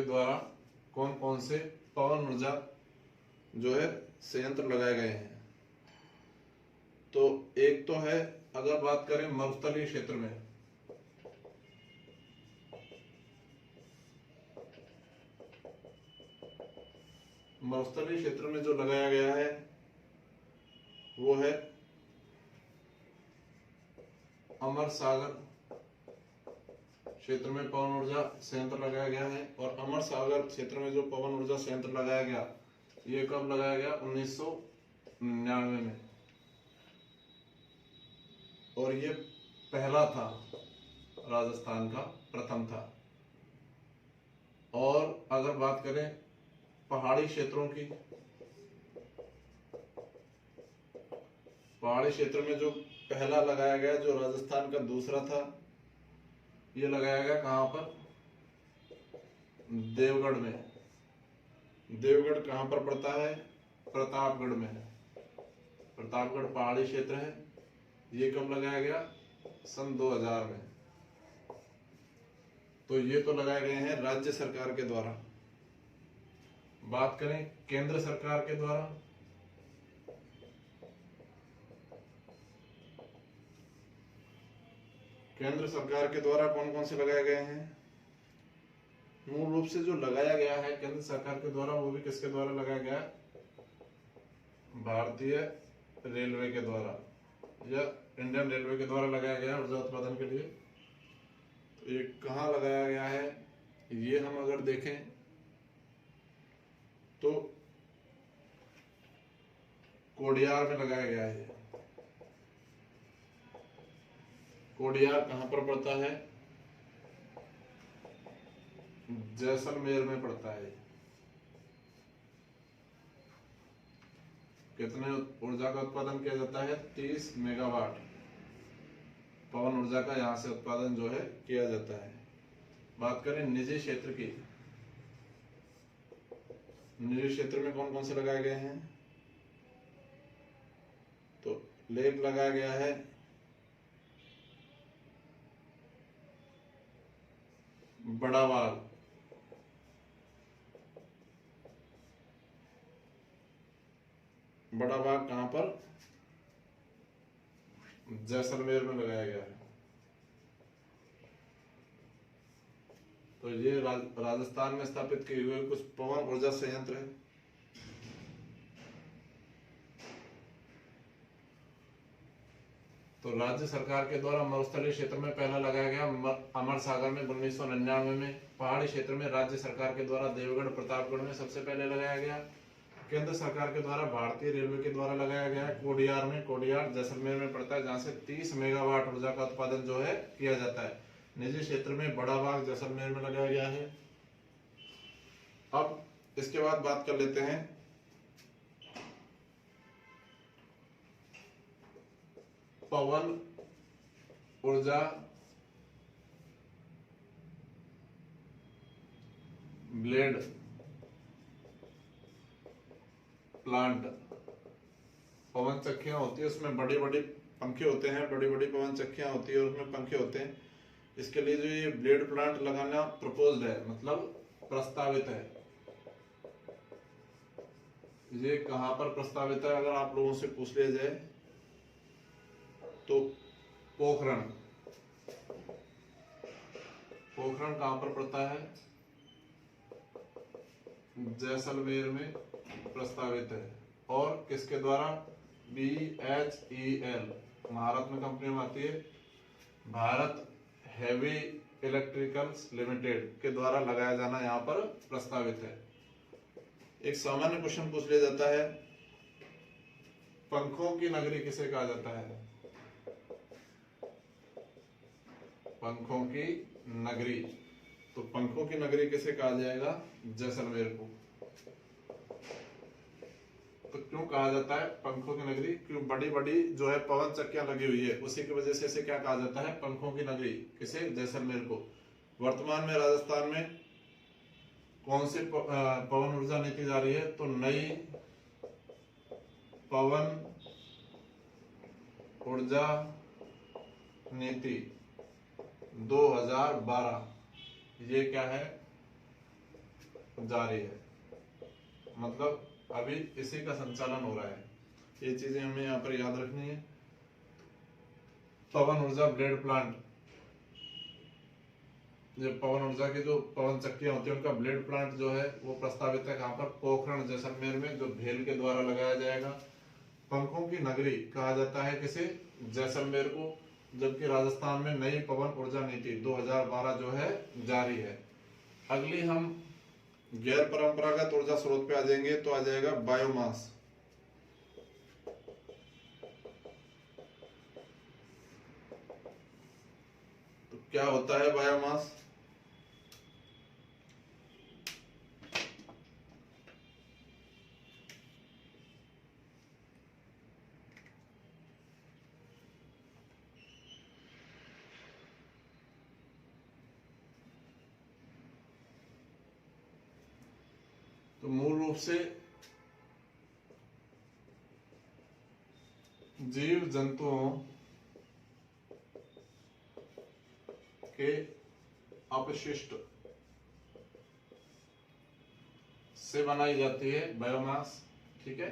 द्वारा कौन कौन से पवन ऊर्जा जो है संयंत्र लगाए गए हैं। तो एक तो है, अगर बात करें मरुस्थलीय क्षेत्र में, मरुस्थलीय क्षेत्र में जो लगाया गया है वो है अमर सागर क्षेत्र में पवन ऊर्जा संयंत्र लगाया गया है। और अमर सागर क्षेत्र में जो पवन ऊर्जा संयंत्र लगाया गया, ये कब लगाया गया? 1999 में। और ये पहला था, राजस्थान का प्रथम था। और अगर बात करें पहाड़ी क्षेत्रों की, पहाड़ी क्षेत्र में जो पहला लगाया गया, जो राजस्थान का दूसरा था, ये लगाया गया कहां पर? देवगढ़ में। देवगढ़ कहां पर पड़ता है? प्रतापगढ़ में है। प्रतापगढ़ पहाड़ी क्षेत्र है। ये कब लगाया गया? सन 2000 में। तो ये तो लगाए गए हैं राज्य सरकार के द्वारा। बात करें केंद्र सरकार के द्वारा, केंद्र सरकार के द्वारा कौन कौन से लगाए गए हैं? मूल रूप से जो लगाया गया है केंद्र सरकार के द्वारा, वो भी किसके द्वारा लगाया गया? भारतीय रेलवे के द्वारा या इंडियन रेलवे के द्वारा लगाया गया ऊर्जा उत्पादन के लिए। तो ये कहाँ लगाया गया है? ये हम अगर देखें तो कोडियार में लगाया गया है। कोडियार कहां पर पड़ता है? जैसलमेर में पड़ता है। कितने ऊर्जा का उत्पादन किया जाता है? 30 मेगावाट पवन ऊर्जा का यहां से उत्पादन जो है किया जाता है। बात करें निजी क्षेत्र की, निजी क्षेत्र में कौन कौन से लगाए गए हैं? तो लेक लगाया गया है, बड़ा बाग, बड़ा बाग कहां पर? जैसलमेर में लगाया गया है। तो ये राजस्थान में स्थापित किए हुए कुछ पवन ऊर्जा संयंत्र है। तो राज्य सरकार के द्वारा मरुस्थलीय क्षेत्र में पहला लगाया गया अमर सागर में 1999 में। पहाड़ी क्षेत्र में राज्य सरकार के द्वारा देवगढ़ प्रतापगढ़ में सबसे पहले लगाया गया। केंद्र सरकार के द्वारा भारतीय रेलवे के द्वारा लगाया गया है कोडियार में। कोडियार जैसलमेर में पड़ता है, जहां से 30 मेगावाट ऊर्जा का उत्पादन जो है किया जाता है। निजी क्षेत्र में बड़ा बाग जैसलमेर में लगाया गया है। अब इसके बाद बात कर लेते हैं पवन ऊर्जा ब्लेड प्लांट। पवन चक्कियां होती है, उसमें बड़ी बड़ी पंखे होते हैं, बड़ी बड़ी पवन चक्कियां होती है और उसमें पंखे होते हैं। इसके लिए जो ये ब्लेड प्लांट लगाना प्रपोज्ड है, मतलब प्रस्तावित है। ये कहां पर प्रस्तावित है? अगर आप लोगों से पूछ लिया जाए तो पोखरण। पोखरण कहां पर पड़ता है? जैसलमेर में प्रस्तावित है। और किसके द्वारा? BHEL, भारत में कंपनी में आती है, भारत हेवी इलेक्ट्रिकल्स लिमिटेड के द्वारा लगाया जाना यहाँ पर प्रस्तावित है। एक सामान्य क्वेश्चन पूछ लिया जाता है, पंखों की नगरी किसे कहा जाता है? पंखों की नगरी। तो पंखों की नगरी किसे कहा जाएगा? जैसलमेर को। तो क्यों कहा जाता है पंखों की नगरी? क्यों? बड़ी बड़ी जो है पवन चक्कियां लगी हुई है, उसी की वजह से इसे क्या कहा जाता है? पंखों की नगरी। किसे? जैसलमेर को। वर्तमान में राजस्थान में कौन सी पवन ऊर्जा नीति जारी है? तो नई पवन ऊर्जा नीति 2012 ये क्या है, जारी है, मतलब अभी इसी का संचालन हो रहा है। ये चीजें हमें यहाँ पर याद रखनी है। पवन ऊर्जा ब्लेड प्लांट, जो पवन ऊर्जा की जो पवन चक्कियां होती है उनका ब्लेड प्लांट जो है वो प्रस्तावित है कहाँ पर, पोखरण जैसलमेर में, जो भेल के द्वारा लगाया जाएगा। पंखों की नगरी कहा जाता है किसे, जैसलमेर को, जबकि राजस्थान में नई पवन ऊर्जा नीति 2012 जो है जारी है। अगली हम गैर परंपरागत ऊर्जा स्रोत पे आ जाएंगे, तो आ जाएगा बायोमास। तो क्या होता है बायोमास? तो मूल रूप से जीव जंतुओं के अपशिष्ट से बनाई जाती है बायोमास, ठीक है।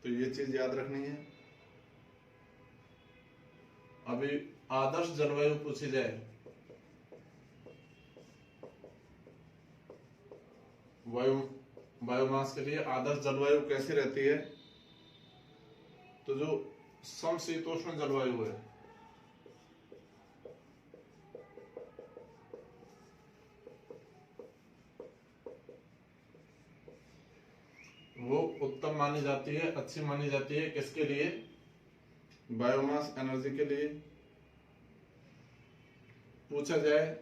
तो ये चीज याद रखनी है। अभी आदर्श जलवायु पूछी जाए, बायोमास के लिए आदर्श जलवायु कैसी रहती है, तो जो समशीतोष्ण जलवायु है, वो उत्तम मानी जाती है, अच्छी मानी जाती है। किसके लिए? बायोमास एनर्जी के लिए। पूछा जाए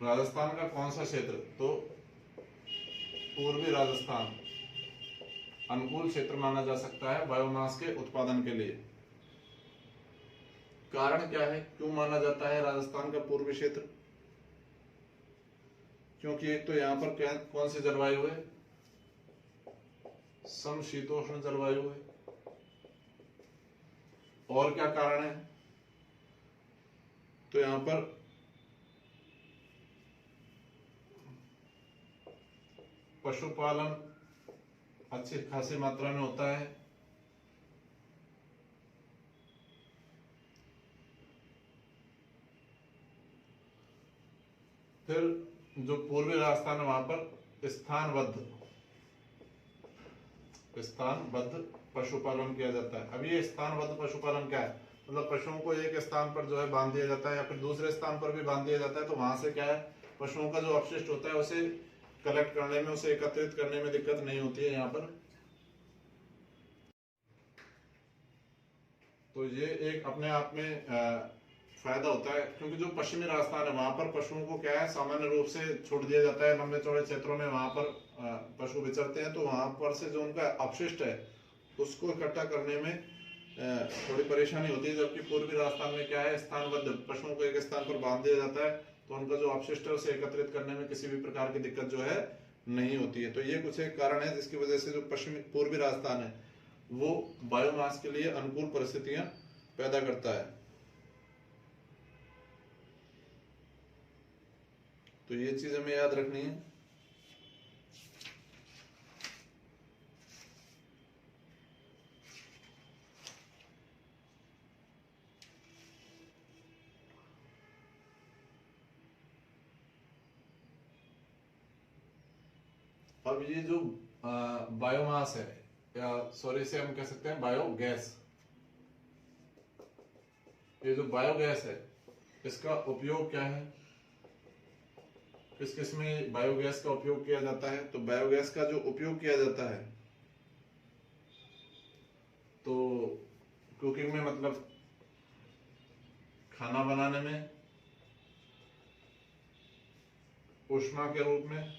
राजस्थान का कौन सा क्षेत्र, तो पूर्वी राजस्थान अनुकूल क्षेत्र माना जा सकता है बायोमास के उत्पादन के लिए। कारण क्या है, क्यों माना जाता है राजस्थान का पूर्वी क्षेत्र? क्योंकि एक तो यहाँ पर कौन सी जलवायु है, समशीतोष्ण जलवायु है। और क्या कारण है, तो यहाँ पर पशुपालन अच्छी खासी मात्रा में होता है। फिर जो पूर्वी राजस्थान है वहां पर स्थानबद्ध पशुपालन किया जाता है। अब ये स्थानबद्ध पशुपालन क्या है, मतलब पशुओं को एक स्थान पर जो है बांध दिया जाता है या फिर दूसरे स्थान पर भी बांध दिया जाता है, तो वहां से क्या है, पशुओं का जो अपशिष्ट होता है उसे कलेक्ट करने में, उसे एकत्रित करने में दिक्कत नहीं होती है यहाँ पर। तो ये एक अपने आप में फायदा होता है, क्योंकि जो पश्चिमी राजस्थान है वहां पर पशुओं को क्या है, सामान्य रूप से छोड़ दिया जाता है लंबे चौड़े क्षेत्रों में, वहां पर पशु विचरते हैं, तो वहां पर से जो उनका अपशिष्ट है उसको इकट्ठा करने में थोड़ी परेशानी होती है। जबकि पूर्वी राजस्थान में क्या है, स्थानबद्ध पशुओं को एक स्थान पर बांध दिया जाता है, तो उनका जो अपशिष्ट है उसे एकत्रित करने में किसी भी प्रकार की दिक्कत जो है नहीं होती है। तो ये कुछ एक कारण है जिसकी वजह से जो पश्चिमी पूर्वी राजस्थान है वो बायोमास के लिए अनुकूल परिस्थितियां पैदा करता है। तो ये चीज हमें याद रखनी है। अब ये जो बायोमास है, या सॉरी से हम कह सकते हैं बायोगैस, ये जो बायोगैस है इसका उपयोग क्या है, किस किस में बायोगैस का उपयोग किया जाता है? तो बायोगैस का जो उपयोग किया जाता है, तो कुकिंग में, मतलब खाना बनाने में, ऊष्मा के रूप में,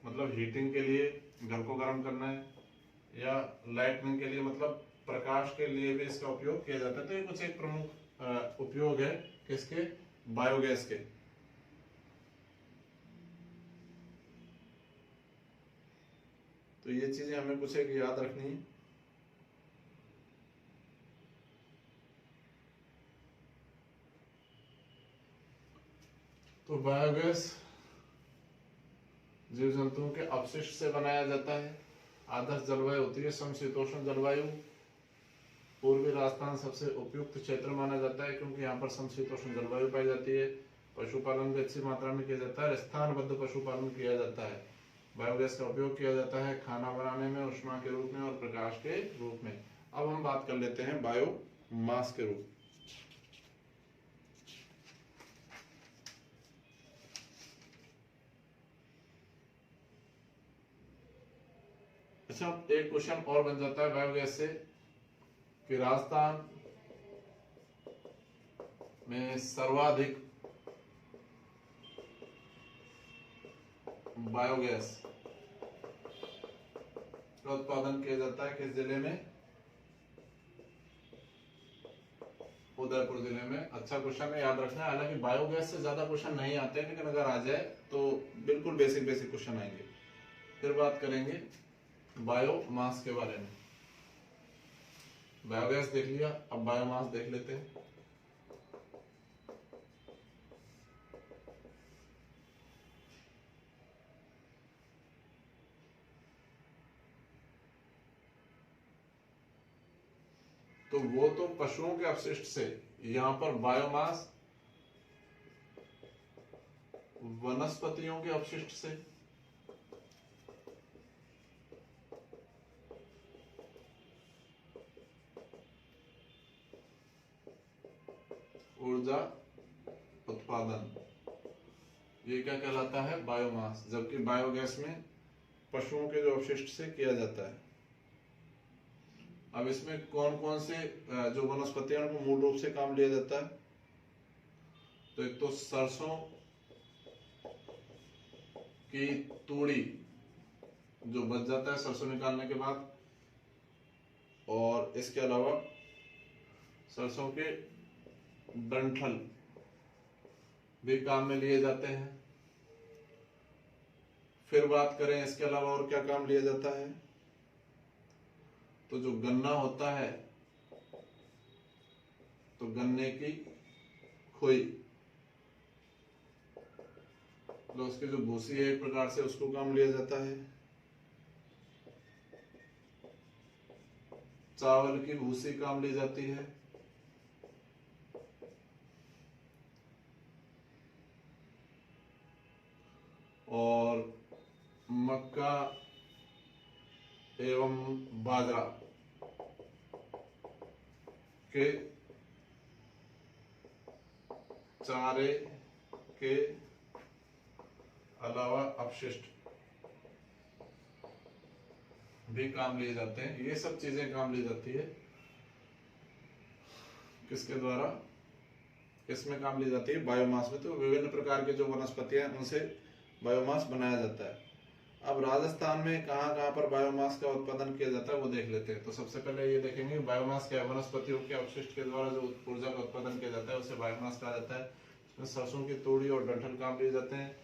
मतलब हीटिंग के लिए घर को गर्म करना है, या लाइटनिंग के लिए मतलब प्रकाश के लिए भी इसका उपयोग किया जाता है। तो ये कुछ एक प्रमुख उपयोग है किसके, बायोगैस के। तो ये चीजें हमें कुछ एक याद रखनी है। तो बायोगैस जीव जंतुओं के अपशिष्ट से बनाया जाता है। आदर्श जलवायु होती है समशीतोष्ण जलवायु। पूर्वी राजस्थान सबसे उपयुक्त क्षेत्र माना जाता है क्योंकि यहाँ पर समशीतोष्ण जलवायु पाई जाती है। पशुपालन भी अच्छी मात्रा में किया जाता है, स्थानबद्ध पशुपालन किया जाता है। बायोगैस का उपयोग किया जाता है खाना बनाने में, ऊष्मा के रूप में और प्रकाश के रूप में। अब हम बात कर लेते हैं बायोमास के रूप। अच्छा, एक क्वेश्चन और बन जाता है बायोगैस से कि राजस्थान में सर्वाधिक बायोगैस का उत्पादन किया जाता है किस जिले में, उदयपुर जिले में। अच्छा क्वेश्चन है, याद रखना है। हालांकि बायोगैस से ज्यादा क्वेश्चन नहीं आते हैं, लेकिन अगर आ जाए तो बिल्कुल बेसिक बेसिक क्वेश्चन आएंगे। फिर बात करेंगे बायोमास के बारे में। बायोगैस देख लिया, अब बायोमास देख लेते हैं। तो वो तो पशुओं के अपशिष्ट से, यहां पर बायोमास वनस्पतियों के अपशिष्ट से। ऊर्जा उत्पादन, ये क्या कहलाता है, बायोमास। जबकि बायोगैस में पशुओं के जो अपशिष्ट से किया जाता है। अब इसमें कौन कौन से जो वनस्पतियां उनको मूल रूप से काम लिया जाता है, तो एक तो सरसों की तूड़ी जो बच जाता है सरसों निकालने के बाद, और इसके अलावा सरसों के डंठल भी काम में लिए जाते हैं। फिर बात करें इसके अलावा और क्या काम लिया जाता है, तो जो गन्ना होता है, तो गन्ने की खोई, तो उसकी जो भूसी है एक प्रकार से, उसको काम लिया जाता है। चावल की भूसी काम ली जाती है। और मक्का एवं बाजरा के चारे के अलावा अपशिष्ट भी काम लिए जाते हैं। ये सब चीजें काम ली जाती है किसके द्वारा, किसमें काम ली जाती है, बायोमास में। तो विभिन्न प्रकार के जो वनस्पतियां हैं उनसे बायोमास बनाया जाता है। अब राजस्थान में कहां कहां पर बायोमास का उत्पादन किया जाता है वो देख लेते हैं। तो सबसे पहले ये देखेंगे बायोमास क्या है। वनस्पतियों के अपशिष्ट के द्वारा जो ऊर्जा का उत्पादन किया जाता है उसे बायोमास कहा जाता है। इसमें सरसों की तूड़ी और डंठल काम लिए जाते हैं,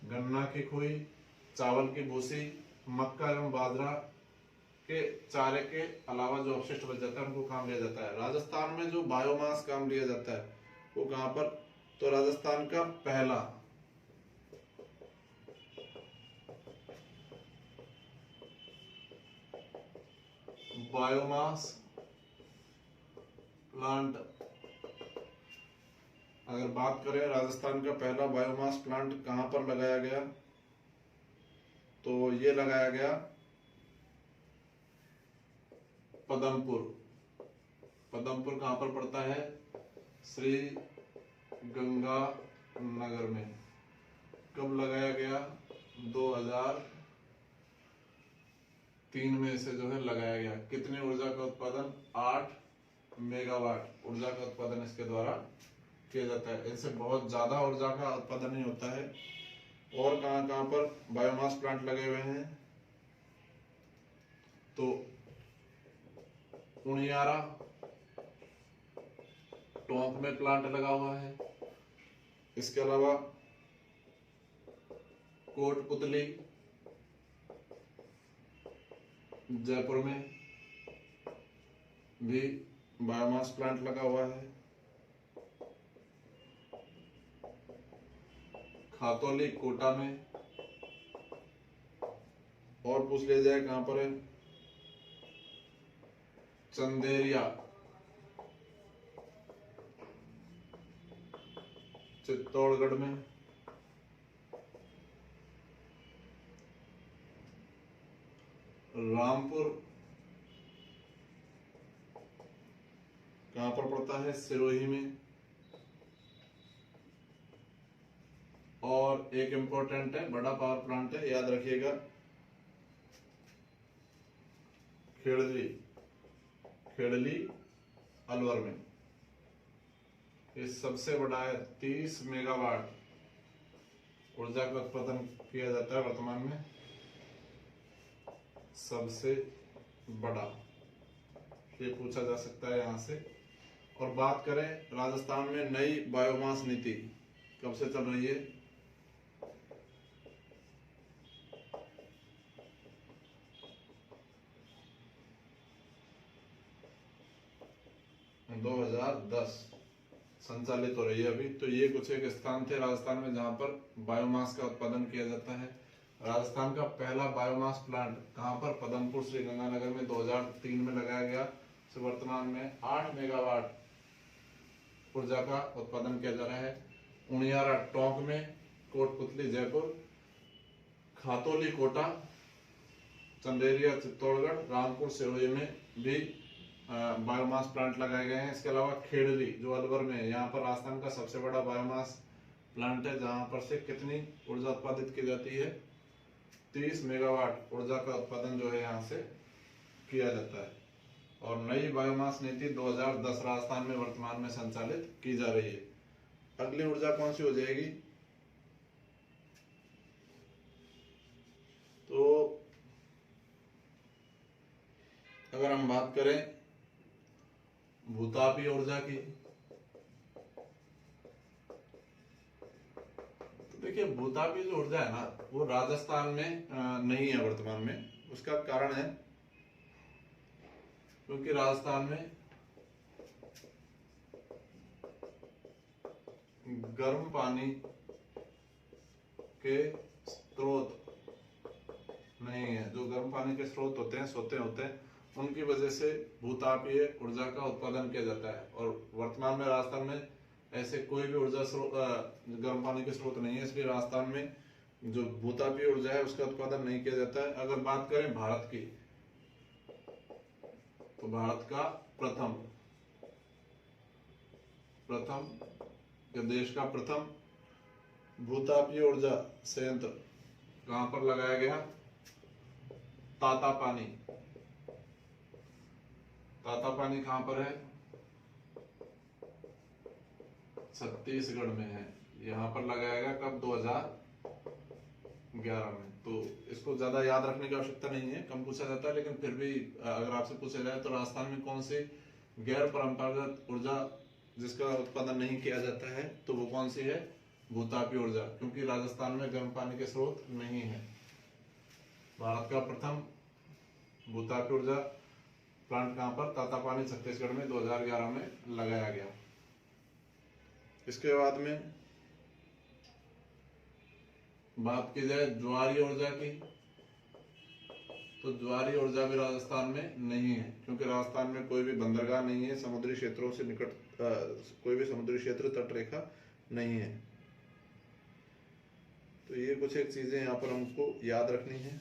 गन्ना की खोई, चावल की भूसी, मक्का एवं बाजरा के चारे के अलावा जो अपशिष्ट बच जाता है उनको काम लिया जाता है। राजस्थान में जो बायोमास काम लिया जाता है वो कहां पर, तो राजस्थान का पहला बायोमास प्लांट, अगर बात करें राजस्थान का पहला बायोमास प्लांट कहां पर लगाया गया, तो ये लगाया गया पदमपुर। पदमपुर कहां पर पड़ता है, श्री गंगा नगर में। कब लगाया गया, 2003 में इसे जो है लगाया गया। कितनी ऊर्जा का उत्पादन, 8 मेगावाट ऊर्जा का उत्पादन इसके द्वारा किया जाता है। इनसे बहुत ज्यादा ऊर्जा का उत्पादन नहीं होता है, और कहाँ कहाँ पर बायोमास प्लांट लगे हुए हैं, तो उनियारा टोंक में प्लांट लगा हुआ है। इसके अलावा कोटपुतली जयपुर में भी बायोमास प्लांट लगा हुआ है। खातौली कोटा में, और पूछ लिया जाए कहां पर है, चंदेरिया चित्तौड़गढ़ में, रामपुर कहां पर पड़ता है, सिरोही में, और एक इंपॉर्टेंट है, बड़ा पावर प्लांट है, याद रखिएगा, खेड़ली अलवर में। ये सबसे बड़ा है, 30 मेगावाट ऊर्जा का उत्पादन किया जाता है वर्तमान में, सबसे बड़ा, ये पूछा जा सकता है यहां से। और बात करें राजस्थान में नई बायोमास नीति कब से चल रही है, 2010 संचालित हो रही है अभी। तो ये कुछ एक स्थान थे राजस्थान में जहां पर बायोमास का उत्पादन किया जाता है। राजस्थान का पहला बायोमास प्लांट कहां पर, पदमपुर श्री गंगानगर में 2003 में लगाया गया। तो वर्तमान में 8 मेगावाट ऊर्जा का उत्पादन किया जा रहा है। उनियारा टोंक में, कोटपुतली जयपुर, खातौली कोटा, चंदेरिया चित्तौड़गढ़, रामपुर सिरोही में भी बायोमास प्लांट लगाए गए हैं। इसके अलावा खेड़ली जो अलवर में है, यहाँ पर राजस्थान का सबसे बड़ा बायोमास प्लांट है, जहां पर से कितनी ऊर्जा उत्पादित की जाती है, 30 मेगावाट ऊर्जा का उत्पादन जो है यहाँ से किया जाता है। और नई बायोमास नीति 2010 राजस्थान में वर्तमान में संचालित की जा रही है। अगली ऊर्जा कौन सी हो जाएगी, तो अगर हम बात करें भूतापीय ऊर्जा की, तो देखिए भूतापीय जो ऊर्जा है ना, वो राजस्थान में नहीं है वर्तमान में। उसका कारण है क्योंकि राजस्थान में गर्म पानी के स्रोत नहीं है। जो गर्म पानी के स्रोत होते हैं, सोते होते हैं, उनकी वजह से भूतापीय ऊर्जा का उत्पादन किया जाता है। और वर्तमान में राजस्थान में ऐसे कोई भी ऊर्जा स्रोत, गर्म पानी के स्रोत नहीं है, इसलिए राजस्थान में जो भूतापीय ऊर्जा है उसका उत्पादन नहीं किया जाता है। अगर बात करें भारत की, तो भारत का प्रथम देश का प्रथम भूतापीय ऊर्जा संयंत्र कहां पर लगाया गया, तातापानी कहां पर है, छत्तीसगढ़ में है। यहाँ पर लगाया गया कब, 2011 में। तो इसको ज्यादा याद रखने की आवश्यकता नहीं है, कम पूछा जाता है, लेकिन फिर भी अगर आपसे पूछा जाए तो राजस्थान में कौन सी गैर परंपरागत ऊर्जा जिसका उत्पादन नहीं किया जाता है, तो वो कौन सी है, भूतापीय ऊर्जा, क्योंकि राजस्थान में गर्म पानी के स्रोत नहीं है। भारत का प्रथम भूतापीय ऊर्जा प्लांट कहां पर, तातापानी छत्तीसगढ़ में 2011 में लगाया गया। इसके बाद में बात की जाए ज्वारीय ऊर्जा की, तो ज्वारीय ऊर्जा भी राजस्थान में नहीं है, क्योंकि राजस्थान में कोई भी बंदरगाह नहीं है, समुद्री क्षेत्रों से निकट कोई भी समुद्री क्षेत्र तट रेखा नहीं है। तो ये कुछ एक चीजें यहाँ पर हमको याद रखनी है।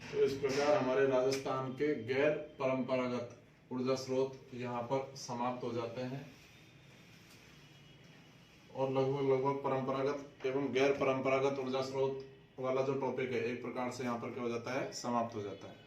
तो इस प्रकार हमारे राजस्थान के गैर परंपरागत ऊर्जा स्रोत यहाँ पर समाप्त हो जाते हैं और लगभग परंपरागत एवं गैर परंपरागत ऊर्जा स्रोत वाला जो टॉपिक है एक प्रकार से यहाँ पर क्या हो जाता है, समाप्त हो जाता है।